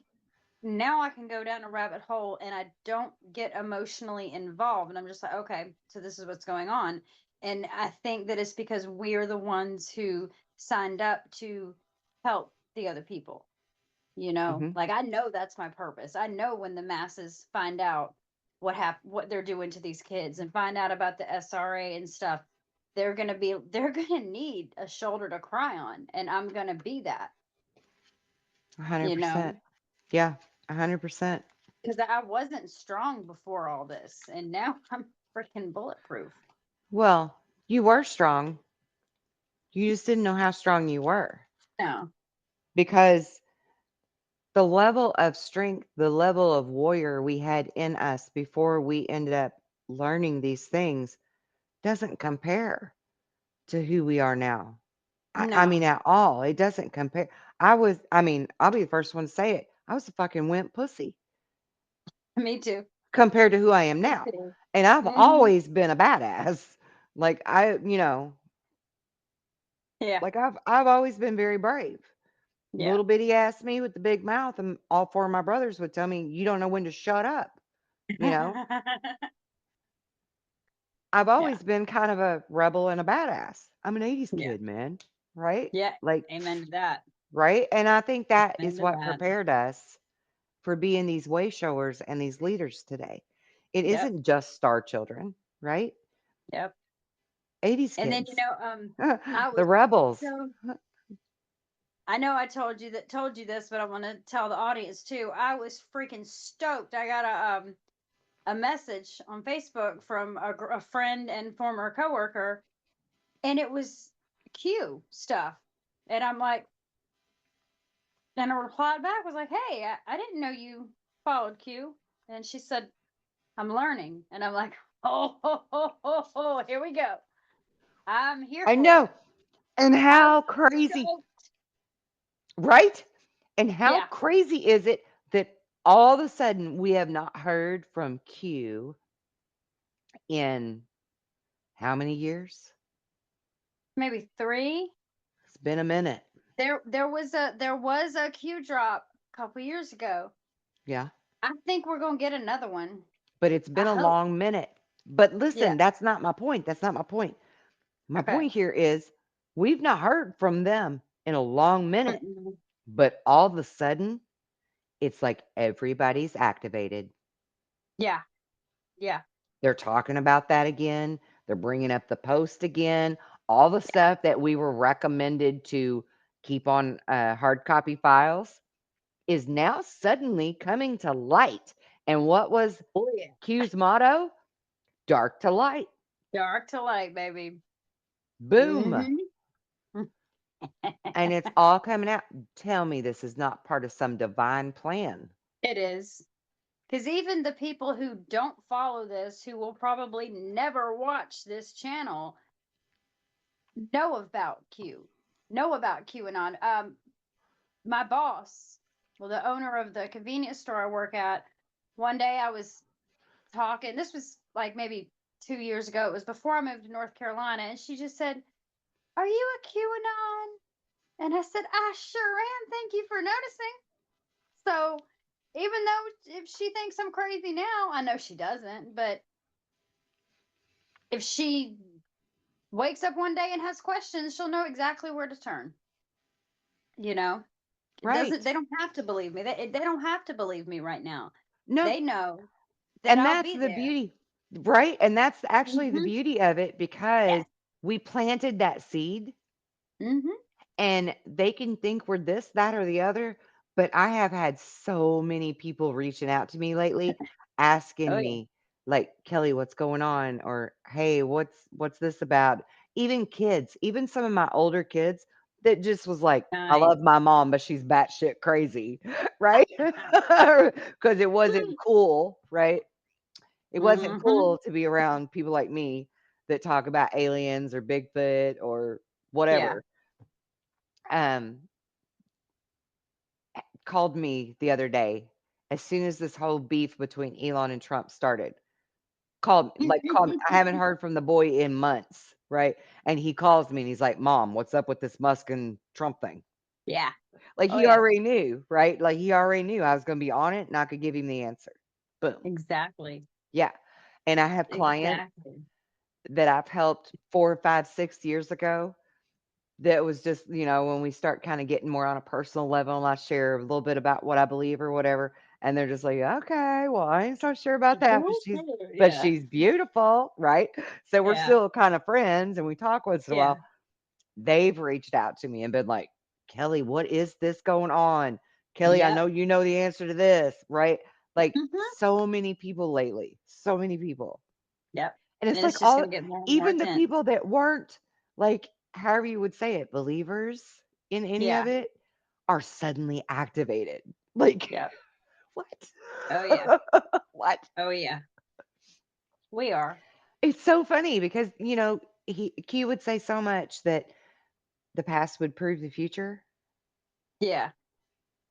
[SPEAKER 3] now I can go down a rabbit hole and I don't get emotionally involved. And I'm just like, okay, so this is what's going on. And I think that it's because we're the ones who signed up to help the other people.
[SPEAKER 2] Hmm.
[SPEAKER 3] Like I know that's my purpose. I know when the masses find out what they're doing to these kids and find out about the SRA and stuff, they're gonna need a shoulder to cry on, and I'm gonna be that, you know,
[SPEAKER 2] 100%. Yeah. 100%.
[SPEAKER 3] because I wasn't strong before all this, and now I'm freaking bulletproof.
[SPEAKER 2] Well, you were strong. You just didn't know how strong you were
[SPEAKER 3] No,
[SPEAKER 2] because the level of strength, the level of warrior we had in us before we ended up learning these things doesn't compare to who we are now. I mean,
[SPEAKER 3] no,
[SPEAKER 2] at all. It doesn't compare. I mean, I'll be the first one to say it. I was a fucking wimp pussy
[SPEAKER 3] me too.
[SPEAKER 2] compared to who I am
[SPEAKER 3] Me
[SPEAKER 2] now.
[SPEAKER 3] too.
[SPEAKER 2] And I've
[SPEAKER 3] Hmm.
[SPEAKER 2] always been a badass. Like
[SPEAKER 3] Yeah,
[SPEAKER 2] I've always been very brave.
[SPEAKER 3] yeah.
[SPEAKER 2] Little bitty ass me with the big mouth, and all four of my brothers would tell me, "You don't know when to shut up." You know, I've
[SPEAKER 3] Yeah,
[SPEAKER 2] always been kind of a rebel and a badass. I'm an 80s
[SPEAKER 3] yeah,
[SPEAKER 2] kid, man. Right?
[SPEAKER 3] yeah.
[SPEAKER 2] Like,
[SPEAKER 3] Amen to that.
[SPEAKER 2] right? And I think that
[SPEAKER 3] Amen
[SPEAKER 2] is
[SPEAKER 3] to
[SPEAKER 2] what
[SPEAKER 3] that.
[SPEAKER 2] prepared us for being these way showers and these leaders today. It
[SPEAKER 3] Yep,
[SPEAKER 2] isn't just star children, right?
[SPEAKER 3] yep.
[SPEAKER 2] 80s
[SPEAKER 3] And then
[SPEAKER 2] kids,
[SPEAKER 3] I
[SPEAKER 2] the
[SPEAKER 3] was
[SPEAKER 2] rebels.
[SPEAKER 3] so I know I told you this, but I want to tell the audience too. I was freaking stoked. I got a message on Facebook from a friend and former coworker, and it was Q stuff, and I'm like, and I replied back was like, "Hey, I didn't know you followed Q," and she said, "I'm learning," and I'm like, "Oh, here we go. I'm here
[SPEAKER 2] I
[SPEAKER 3] for
[SPEAKER 2] know.
[SPEAKER 3] it."
[SPEAKER 2] And
[SPEAKER 3] I
[SPEAKER 2] how
[SPEAKER 3] was
[SPEAKER 2] crazy,
[SPEAKER 3] stoked.
[SPEAKER 2] right? And how
[SPEAKER 3] Yeah,
[SPEAKER 2] crazy is it that all of a sudden we have not heard from Q in how many years?
[SPEAKER 3] maybe 3.
[SPEAKER 2] It's been a minute.
[SPEAKER 3] There was a Q drop couple years ago.
[SPEAKER 2] Yeah.
[SPEAKER 3] I think we're gonna get another one.
[SPEAKER 2] But it's
[SPEAKER 3] I
[SPEAKER 2] been a
[SPEAKER 3] hope.
[SPEAKER 2] long minute. But
[SPEAKER 3] Yeah.
[SPEAKER 2] listen, that's not my point. That's not my point. My
[SPEAKER 3] Okay.
[SPEAKER 2] point here is we've not heard from them in a long minute.
[SPEAKER 3] Mm-mm.
[SPEAKER 2] But all of a sudden, it's like everybody's activated.
[SPEAKER 3] Yeah. Yeah.
[SPEAKER 2] They're talking about that again. They're bringing up the post again. All the
[SPEAKER 3] Yeah.
[SPEAKER 2] stuff that we were recommended to keep on hard copy files is now suddenly coming to light. And what was
[SPEAKER 3] Oh yeah.
[SPEAKER 2] Q's motto? Dark to light.
[SPEAKER 3] Dark to light, baby.
[SPEAKER 2] Boom.
[SPEAKER 3] Mm-hmm.
[SPEAKER 2] And it's all coming out. Tell me this is not part of some divine plan.
[SPEAKER 3] It is. Because even the people who don't follow this, who will probably never watch this channel, know about Q, know about QAnon. My boss, well, the owner of the convenience store I work at, one day I was talking. This was like maybe 2 years ago. It was before I moved to North Carolina, and she just said, "Are you a QAnon?" And I said, "I sure am. Thank you for noticing." So even though if she thinks I'm crazy now, I know she doesn't, but if she wakes up one day and has questions, she'll know exactly where to turn. You know, it doesn't.
[SPEAKER 2] Right.
[SPEAKER 3] They don't have to believe me. They don't have to believe me right now.
[SPEAKER 2] No.
[SPEAKER 3] They know that
[SPEAKER 2] And
[SPEAKER 3] I'll
[SPEAKER 2] that's
[SPEAKER 3] be
[SPEAKER 2] the
[SPEAKER 3] there.
[SPEAKER 2] beauty. Right? And that's actually the
[SPEAKER 3] Mm-hmm.
[SPEAKER 2] beauty of it
[SPEAKER 3] Yeah.
[SPEAKER 2] because we planted that seed.
[SPEAKER 3] Mm-hmm.
[SPEAKER 2] And they can think we're this, that, or the other, but I have had so many people reaching out to me lately
[SPEAKER 3] Oh
[SPEAKER 2] asking
[SPEAKER 3] yeah.
[SPEAKER 2] me, like, "Kelly, what's going on?" Or, "Hey, what's this about?" Even kids, even some of my older kids that just was like, "I
[SPEAKER 3] Nice.
[SPEAKER 2] love my mom, but she's batshit crazy," right? Because it wasn't cool, right? It wasn't
[SPEAKER 3] Mm-hmm.
[SPEAKER 2] cool to be around people like me that talk about aliens or Bigfoot or
[SPEAKER 3] Yeah.
[SPEAKER 2] whatever. Um, called me the other day as soon as this whole beef between Elon and Trump started. Called me. I haven't heard from the boy in months, right? And he calls me and he's like, "Mom, what's up with this Musk and Trump thing?"
[SPEAKER 3] Yeah.
[SPEAKER 2] Like
[SPEAKER 3] Oh
[SPEAKER 2] he
[SPEAKER 3] yeah.
[SPEAKER 2] already knew, right? Like he already knew I was going to be on it and I could give him the answer. Boom.
[SPEAKER 3] Exactly.
[SPEAKER 2] Yeah. And I have clients
[SPEAKER 3] Exactly.
[SPEAKER 2] that I've helped 4, 5, 6 years ago that was just, when we start kind of getting more on a personal level and I share a little bit about what I believe or whatever, and they're just like, "Okay, well, I ain't so sure about that, but she's but
[SPEAKER 3] Yeah.
[SPEAKER 2] she's beautiful," right? So we're
[SPEAKER 3] Yeah.
[SPEAKER 2] still kind of friends and we talk once in a
[SPEAKER 3] Yeah.
[SPEAKER 2] while. They've reached out to me and been like, "Kelly, what is this going on? Kelly, I
[SPEAKER 3] Yep.
[SPEAKER 2] know you know the answer to this," right? Like
[SPEAKER 3] Mm-hmm.
[SPEAKER 2] so many people lately, so many people.
[SPEAKER 3] Yep.
[SPEAKER 2] And it's
[SPEAKER 3] And
[SPEAKER 2] like
[SPEAKER 3] it's just
[SPEAKER 2] all
[SPEAKER 3] gonna get more and more
[SPEAKER 2] even the
[SPEAKER 3] intense.
[SPEAKER 2] people that weren't, like, however you would say it, believers in any of
[SPEAKER 3] Yeah.
[SPEAKER 2] it are suddenly activated. Like,
[SPEAKER 3] Yep.
[SPEAKER 2] what?
[SPEAKER 3] Oh yeah.
[SPEAKER 2] What?
[SPEAKER 3] Oh yeah. We are.
[SPEAKER 2] It's so funny because, Q would say so much that the past would prove the future
[SPEAKER 3] Yeah.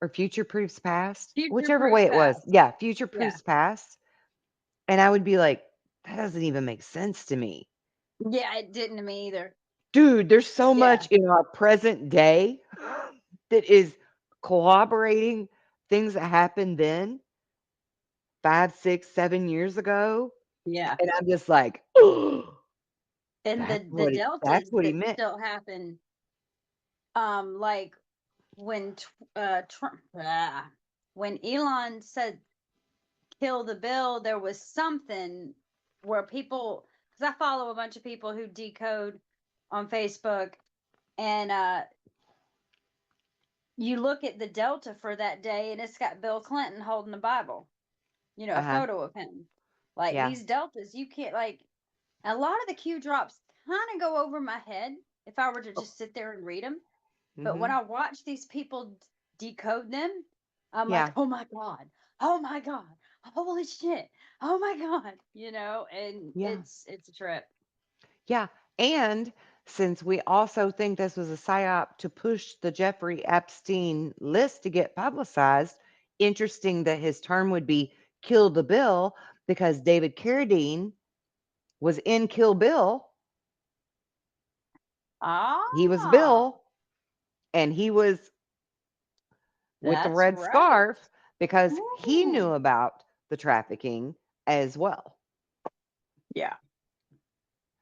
[SPEAKER 2] or future proves past,
[SPEAKER 3] Future
[SPEAKER 2] whichever way
[SPEAKER 3] proofs
[SPEAKER 2] it was.
[SPEAKER 3] past.
[SPEAKER 2] Yeah, future
[SPEAKER 3] Yeah.
[SPEAKER 2] proves past. And I would be like, that doesn't even make sense to me.
[SPEAKER 3] Yeah, it didn't to me either.
[SPEAKER 2] Dude, there's so
[SPEAKER 3] Yeah.
[SPEAKER 2] much in our present day that is corroborating things that happened then 5, 6, 7 years ago,
[SPEAKER 3] Yeah.
[SPEAKER 2] and I'm just like, "Oh,
[SPEAKER 3] And the
[SPEAKER 2] that's
[SPEAKER 3] deltas
[SPEAKER 2] what he
[SPEAKER 3] that
[SPEAKER 2] meant."
[SPEAKER 3] still happen, like when Trump, when Elon said kill the bill, there was something where people, because I follow a bunch of people who decode on Facebook, and you look at the delta for that day, and it's got Bill Clinton holding the Bible, a
[SPEAKER 2] Uh-huh.
[SPEAKER 3] photo of him. Like
[SPEAKER 2] Yeah.
[SPEAKER 3] these deltas, you can't like. A lot of the Q drops kind of go over my head if I were to just sit there and read them. But when
[SPEAKER 2] Mhm.
[SPEAKER 3] I watch these people decode them, I'm like,
[SPEAKER 2] Yeah.
[SPEAKER 3] oh my God, oh my God, holy shit, oh my God, and
[SPEAKER 2] Yeah.
[SPEAKER 3] it's a trip.
[SPEAKER 2] Yeah, and since we also think this was a psyop to push the Jeffrey Epstein list to get publicized, interesting that his term would be Kill the Bill because David Carradine was in Kill Bill. He was
[SPEAKER 3] Ah,
[SPEAKER 2] Bill, and he was with the
[SPEAKER 3] That's
[SPEAKER 2] red
[SPEAKER 3] right.
[SPEAKER 2] scarf because he knew
[SPEAKER 3] Ooh.
[SPEAKER 2] about the trafficking as well,
[SPEAKER 3] Yeah.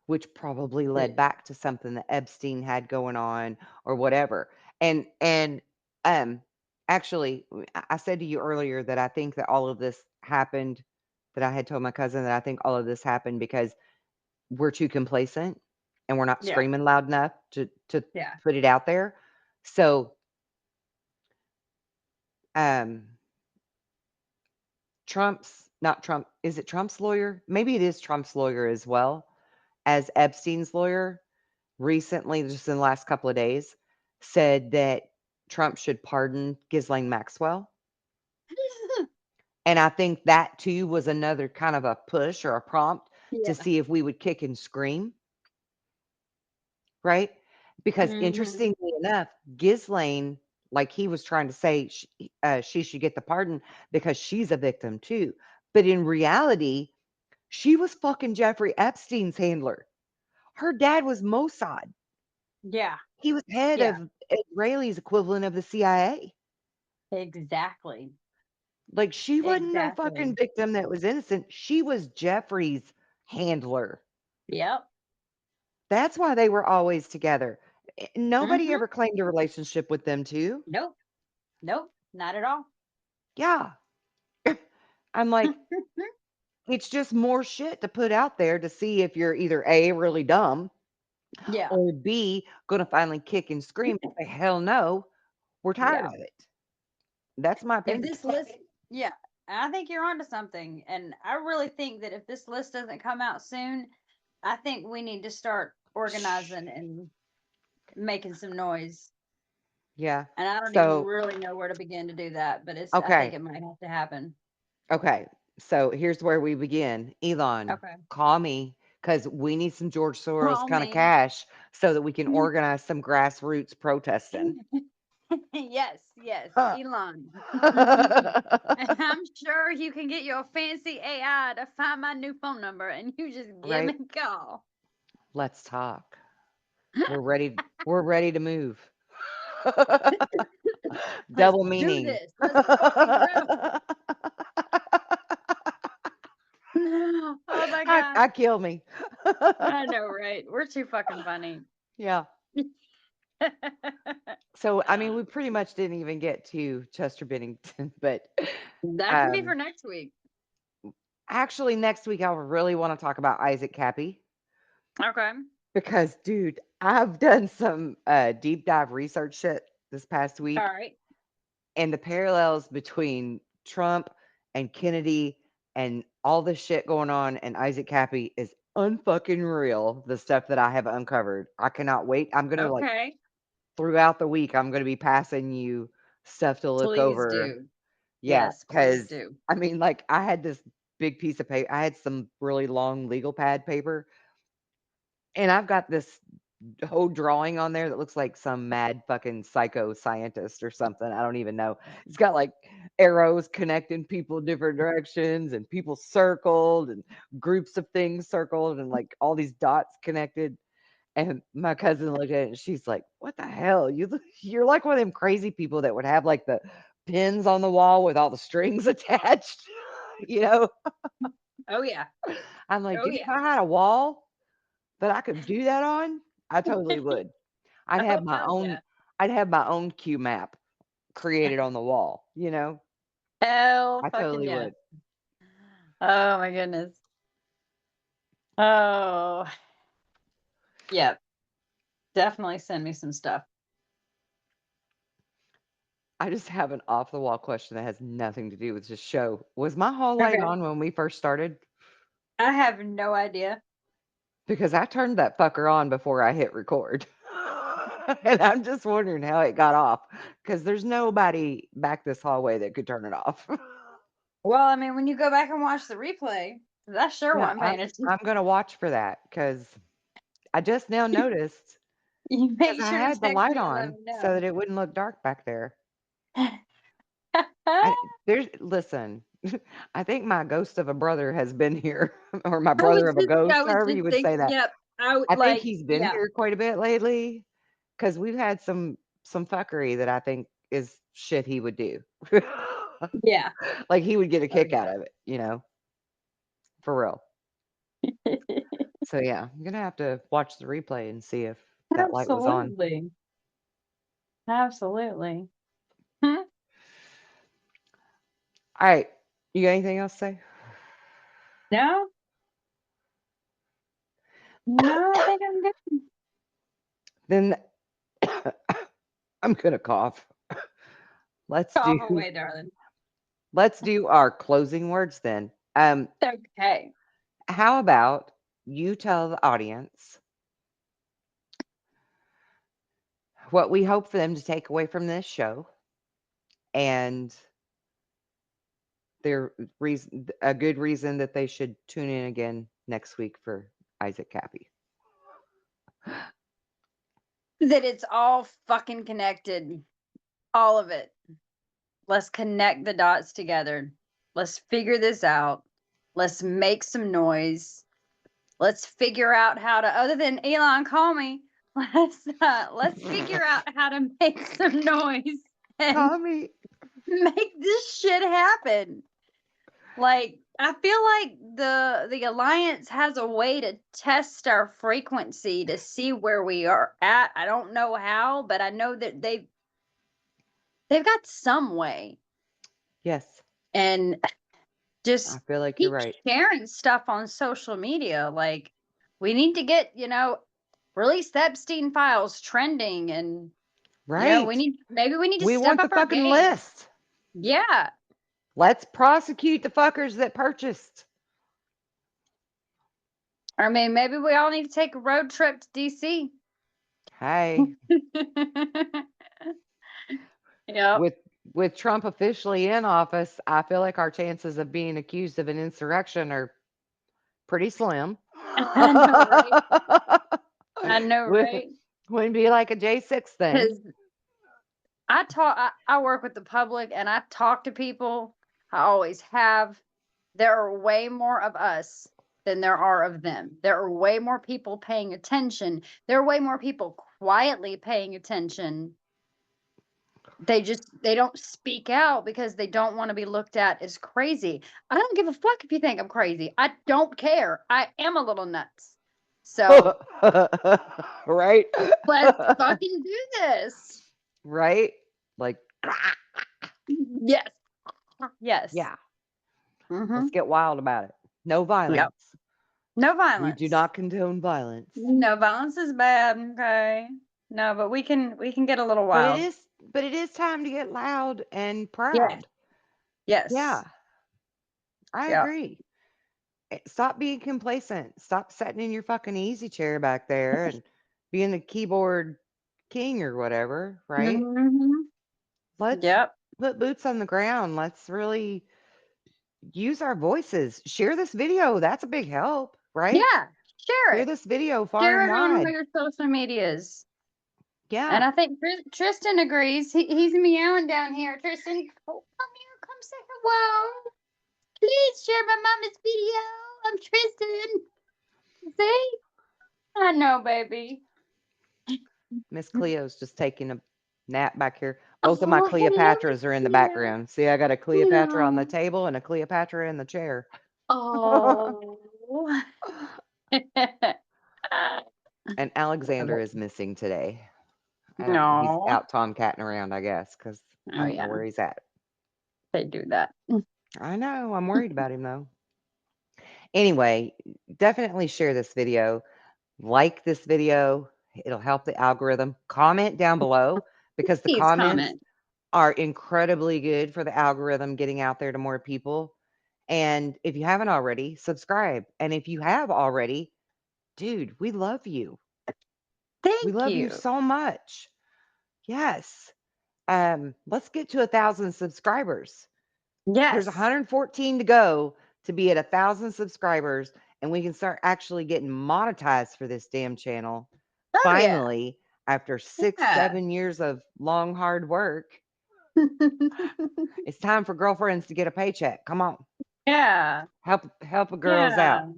[SPEAKER 2] which probably led
[SPEAKER 3] It-
[SPEAKER 2] back to something that Epstein had going on or whatever. And um actually I said to you earlier that I think that all of this happened, that I had told my cousin that I think all of this happened because we're too complacent and we're not
[SPEAKER 3] Yeah.
[SPEAKER 2] screaming loud enough to
[SPEAKER 3] Yeah.
[SPEAKER 2] put it out there. So um Trump's not Trump, is it Trump's lawyer? Maybe it is Trump's lawyer as well as Epstein's lawyer recently, just in the last couple of days, said that Trump should pardon Ghislaine Maxwell. And I think that too was another kind of a push or a prompt to
[SPEAKER 3] Yeah.
[SPEAKER 2] see if we would kick and scream, right? Because
[SPEAKER 3] Hmm.
[SPEAKER 2] interestingly enough, Ghislaine, like he was trying to say, she should get the pardon because she's a victim too. But in reality, she was fucking Jeffrey Epstein's handler. Her dad was Mossad.
[SPEAKER 3] Yeah.
[SPEAKER 2] He was head
[SPEAKER 3] Yeah.
[SPEAKER 2] of Israeli's equivalent of the CIA.
[SPEAKER 3] Exactly.
[SPEAKER 2] Like, she wasn't no fucking
[SPEAKER 3] Exactly.
[SPEAKER 2] victim that was innocent. She was Jeffrey's handler.
[SPEAKER 3] Yep.
[SPEAKER 2] That's why they were always together. Nobody
[SPEAKER 3] Hmm.
[SPEAKER 2] ever claimed a relationship with them 2.
[SPEAKER 3] Nope. Nope. Not at all.
[SPEAKER 2] Yeah. I'm like, it's just more shit to put out there to see if you're either A, really dumb,
[SPEAKER 3] Yeah.
[SPEAKER 2] or B, gonna finally kick and scream and say, "Hell no, we're tired
[SPEAKER 3] Yeah.
[SPEAKER 2] of it." That's my
[SPEAKER 3] If
[SPEAKER 2] opinion.
[SPEAKER 3] this list, yeah, I think you're onto something. And I really think that if this list doesn't come out soon, I think we need to start
[SPEAKER 2] Shh.
[SPEAKER 3] organizing and making some noise.
[SPEAKER 2] Yeah.
[SPEAKER 3] And I don't even
[SPEAKER 2] So,
[SPEAKER 3] really know where to begin to do that, but I think
[SPEAKER 2] okay.
[SPEAKER 3] it might have to happen.
[SPEAKER 2] Okay. So here's where we begin. Elon,
[SPEAKER 3] Okay.
[SPEAKER 2] call me because we need some George Soros
[SPEAKER 3] Call
[SPEAKER 2] kind of
[SPEAKER 3] me.
[SPEAKER 2] cash so that we can organize some grassroots protesting.
[SPEAKER 3] Yes, yes,
[SPEAKER 2] Huh.
[SPEAKER 3] Elon. I'm sure you can get your fancy AI to find my new phone number and you just give me
[SPEAKER 2] Right?
[SPEAKER 3] a call.
[SPEAKER 2] Let's talk. We're ready. We're ready to move.
[SPEAKER 3] Let's
[SPEAKER 2] Double
[SPEAKER 3] do
[SPEAKER 2] meaning.
[SPEAKER 3] this. Let's fucking go. Oh my God.
[SPEAKER 2] Kill me.
[SPEAKER 3] I know, right? We're too fucking funny.
[SPEAKER 2] Yeah. So I mean, we pretty much didn't even get to Chester Bennington, but
[SPEAKER 3] That can be for
[SPEAKER 2] um
[SPEAKER 3] next week.
[SPEAKER 2] actually next week I really want to talk about Isaac Cappy
[SPEAKER 3] Okay.
[SPEAKER 2] because dude, I've done some deep dive research shit this past
[SPEAKER 3] All
[SPEAKER 2] week,
[SPEAKER 3] right.
[SPEAKER 2] and the parallels between Trump and Kennedy and all the shit going on and Isaac Cappy is unfucking real. The stuff that I have uncovered. I cannot wait. I'm gonna like
[SPEAKER 3] Okay.
[SPEAKER 2] throughout the week, I'm gonna be passing you stuff to look
[SPEAKER 3] Please
[SPEAKER 2] over.
[SPEAKER 3] do.
[SPEAKER 2] Yeah,
[SPEAKER 3] Yes, please
[SPEAKER 2] because
[SPEAKER 3] do.
[SPEAKER 2] I mean, like I had this big piece of paper. I had some really long legal pad paper, and I've got this whole drawing on there that looks like some mad fucking psycho scientist or something. I don't even know. It's got like arrows connecting people different directions and people circled and groups of things circled and like all these dots connected. And my cousin looked at it and she's like, "What the hell? You're like one of them crazy people that would have like the pins on the wall with all the strings attached." You know?
[SPEAKER 3] Oh yeah.
[SPEAKER 2] I'm like,
[SPEAKER 3] Oh
[SPEAKER 2] "Dude, if
[SPEAKER 3] yeah.
[SPEAKER 2] I had a wall that I could do that on, I totally would." I'd have
[SPEAKER 3] Oh
[SPEAKER 2] my
[SPEAKER 3] hell
[SPEAKER 2] own
[SPEAKER 3] yeah.
[SPEAKER 2] I'd have my own Q map created on the wall, you know?
[SPEAKER 3] Hell
[SPEAKER 2] I
[SPEAKER 3] fucking
[SPEAKER 2] totally
[SPEAKER 3] yes.
[SPEAKER 2] would.
[SPEAKER 3] Oh my goodness. Oh yeah. Definitely send me some stuff.
[SPEAKER 2] I just have an off the wall question that has nothing to do with this show. Was my hall light
[SPEAKER 3] Okay.
[SPEAKER 2] on when we first started?
[SPEAKER 3] I have no idea.
[SPEAKER 2] Because I turned that fucker on before I hit record. And I'm just wondering how it got off because there's nobody back this hallway that could turn it off.
[SPEAKER 3] Well, I mean, when you go back and watch the replay, that's sure what
[SPEAKER 2] Yeah,
[SPEAKER 3] I'm
[SPEAKER 2] I'm
[SPEAKER 3] paying attention.
[SPEAKER 2] I'm gonna watch for that because I just now noticed
[SPEAKER 3] You
[SPEAKER 2] because
[SPEAKER 3] make
[SPEAKER 2] I
[SPEAKER 3] sure to
[SPEAKER 2] had the
[SPEAKER 3] text
[SPEAKER 2] light
[SPEAKER 3] me and let
[SPEAKER 2] on
[SPEAKER 3] me
[SPEAKER 2] so
[SPEAKER 3] know.
[SPEAKER 2] that it wouldn't look dark back there. There's listen, I think my ghost of a brother has been here, or my brother of a ghost,
[SPEAKER 3] I was
[SPEAKER 2] however
[SPEAKER 3] just
[SPEAKER 2] you would say
[SPEAKER 3] thinking,
[SPEAKER 2] that.
[SPEAKER 3] yep.
[SPEAKER 2] I think
[SPEAKER 3] Like,
[SPEAKER 2] he's been
[SPEAKER 3] yeah.
[SPEAKER 2] here quite a bit lately because we've had some fuckery that I think is shit he would do.
[SPEAKER 3] Yeah.
[SPEAKER 2] Like he would get a
[SPEAKER 3] Oh,
[SPEAKER 2] kick out
[SPEAKER 3] yeah.
[SPEAKER 2] of it, you know, for real. So yeah, I'm gonna have to watch the replay and see if that light was on.
[SPEAKER 3] Absolutely. Absolutely. Hmm?
[SPEAKER 2] All right, you got anything else to say?
[SPEAKER 3] No? No, I think I'm good.
[SPEAKER 2] Then I'm gonna cough. Let's
[SPEAKER 3] Cough
[SPEAKER 2] do
[SPEAKER 3] away, darling.
[SPEAKER 2] let's do our closing words then.
[SPEAKER 3] Okay.
[SPEAKER 2] How about you tell the audience what we hope for them to take away from this show and their reason, a good reason that they should tune in again next week for Isaac Cappy.
[SPEAKER 3] That it's all fucking connected. All of it. Let's connect the dots together. Let's figure this out. Let's make some noise. Let's figure out how to, other than Elon, call me. Let's figure out how to make some noise and
[SPEAKER 2] Call me.
[SPEAKER 3] make this shit happen. Like, I feel like the alliance has a way to test our frequency to see where we are at. I don't know how, but I know that they've got some way.
[SPEAKER 2] Yes,
[SPEAKER 3] And
[SPEAKER 2] I
[SPEAKER 3] just
[SPEAKER 2] feel like you're
[SPEAKER 3] keep
[SPEAKER 2] right.
[SPEAKER 3] sharing stuff on social media. Like, we need to get, release the Epstein files trending, and
[SPEAKER 2] Right.
[SPEAKER 3] maybe we need to
[SPEAKER 2] We
[SPEAKER 3] step
[SPEAKER 2] want the
[SPEAKER 3] up our
[SPEAKER 2] fucking
[SPEAKER 3] game.
[SPEAKER 2] list.
[SPEAKER 3] Yeah.
[SPEAKER 2] Let's prosecute the fuckers that purchased.
[SPEAKER 3] I mean, maybe we all need to take a road trip to DC.
[SPEAKER 2] Hey,
[SPEAKER 3] Yep.
[SPEAKER 2] with Trump officially in office, I feel like our chances of being accused of an insurrection are pretty slim.
[SPEAKER 3] I know, right? I know, right?
[SPEAKER 2] Wouldn't be like a J6 thing.
[SPEAKER 3] Because I work with the public and I talk to people. I always have. There are way more of us than there are of them. There are way more people paying attention. There are way more people quietly paying attention. They don't speak out because they don't want to be looked at as crazy. I don't give a fuck if you think I'm crazy. I don't care. I am a little nuts. So
[SPEAKER 2] Right?
[SPEAKER 3] let's fucking do this.
[SPEAKER 2] Right? Like,
[SPEAKER 3] Yes. Yes.
[SPEAKER 2] yeah,
[SPEAKER 3] Mm-hmm.
[SPEAKER 2] let's get wild about it. No violence.
[SPEAKER 3] Yep. No
[SPEAKER 2] We
[SPEAKER 3] violence.
[SPEAKER 2] do not condone violence.
[SPEAKER 3] No, violence is bad. Okay. No, but we can get a little wild.
[SPEAKER 2] But it is time to get loud and proud.
[SPEAKER 3] Yeah. Yes.
[SPEAKER 2] Yeah, I
[SPEAKER 3] Yeah.
[SPEAKER 2] agree. Stop being complacent. Stop sitting in your fucking easy chair back there and being the keyboard king or whatever, right?
[SPEAKER 3] Mm-hmm.
[SPEAKER 2] Let's
[SPEAKER 3] Yep.
[SPEAKER 2] put boots on the ground. Let's really use our voices. Share this video. That's a big help, right?
[SPEAKER 3] Yeah. Share
[SPEAKER 2] Share
[SPEAKER 3] it.
[SPEAKER 2] this video far
[SPEAKER 3] Share
[SPEAKER 2] and
[SPEAKER 3] it on all
[SPEAKER 2] wide.
[SPEAKER 3] your social medias.
[SPEAKER 2] Yeah.
[SPEAKER 3] And I think Tristan agrees. He's meowing down here. Tristan, come here. Come say hello. Please share my mama's video. I'm Tristan. See? I know, baby.
[SPEAKER 2] Miss Cleo's just taking a nap back here. Both of my
[SPEAKER 3] Oh, hello,
[SPEAKER 2] Cleopatras are in the
[SPEAKER 3] Cleo.
[SPEAKER 2] background. See, I got a Cleopatra on the
[SPEAKER 3] Hello.
[SPEAKER 2] table and a Cleopatra in the chair.
[SPEAKER 3] Oh.
[SPEAKER 2] And Alexander is missing today. He's
[SPEAKER 3] No.
[SPEAKER 2] out tomcatting around, I guess, because I
[SPEAKER 3] Oh,
[SPEAKER 2] don't
[SPEAKER 3] yeah.
[SPEAKER 2] know where he's at.
[SPEAKER 3] They do that.
[SPEAKER 2] I know. I'm worried about him, though. Anyway, definitely share this video. Like this video. It'll help the algorithm. Comment down below because the
[SPEAKER 3] Please
[SPEAKER 2] comments
[SPEAKER 3] comment.
[SPEAKER 2] are incredibly good for the algorithm getting out there to more people. And if you haven't already, subscribe. And if you have already, dude, we love you. We
[SPEAKER 3] Thank
[SPEAKER 2] love you
[SPEAKER 3] you.
[SPEAKER 2] so much. Yes. Let's get to 1,000 subscribers. There's
[SPEAKER 3] Yes.
[SPEAKER 2] 114 to go to be at 1,000 subscribers, and we can start actually getting monetized for this damn channel.
[SPEAKER 3] Oh,
[SPEAKER 2] Finally, after 6,
[SPEAKER 3] Yeah.
[SPEAKER 2] 7 years of long, hard work, it's time for girlfriends to get a paycheck. Come on,
[SPEAKER 3] Yeah.
[SPEAKER 2] help a girls out.
[SPEAKER 3] Yeah.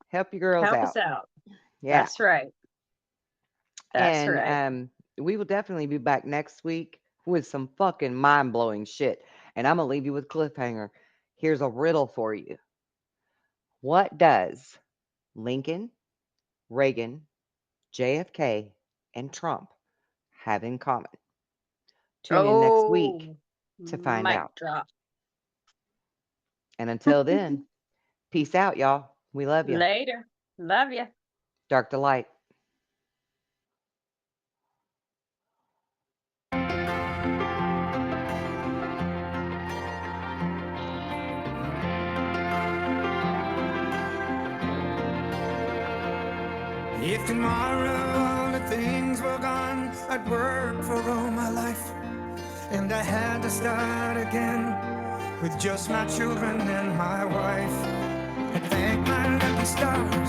[SPEAKER 2] Help your girls
[SPEAKER 3] Help
[SPEAKER 2] out.
[SPEAKER 3] us out.
[SPEAKER 2] Yeah.
[SPEAKER 3] That's right. That's
[SPEAKER 2] And
[SPEAKER 3] right.
[SPEAKER 2] we will definitely be back next week. with some fucking mind blowing shit. And I'm going to leave you with cliffhanger. Here's a riddle for you. What does Lincoln, Reagan, JFK, and Trump have in common? Tune in next week to find
[SPEAKER 3] Mic
[SPEAKER 2] out.
[SPEAKER 3] drop.
[SPEAKER 2] And until then, peace out, y'all. We love you.
[SPEAKER 3] Later. Love you.
[SPEAKER 2] Dark to light.
[SPEAKER 1] If tomorrow all the things were gone, I'd work for all my life. And I had to start again with just my children and my wife. And thank my lucky stars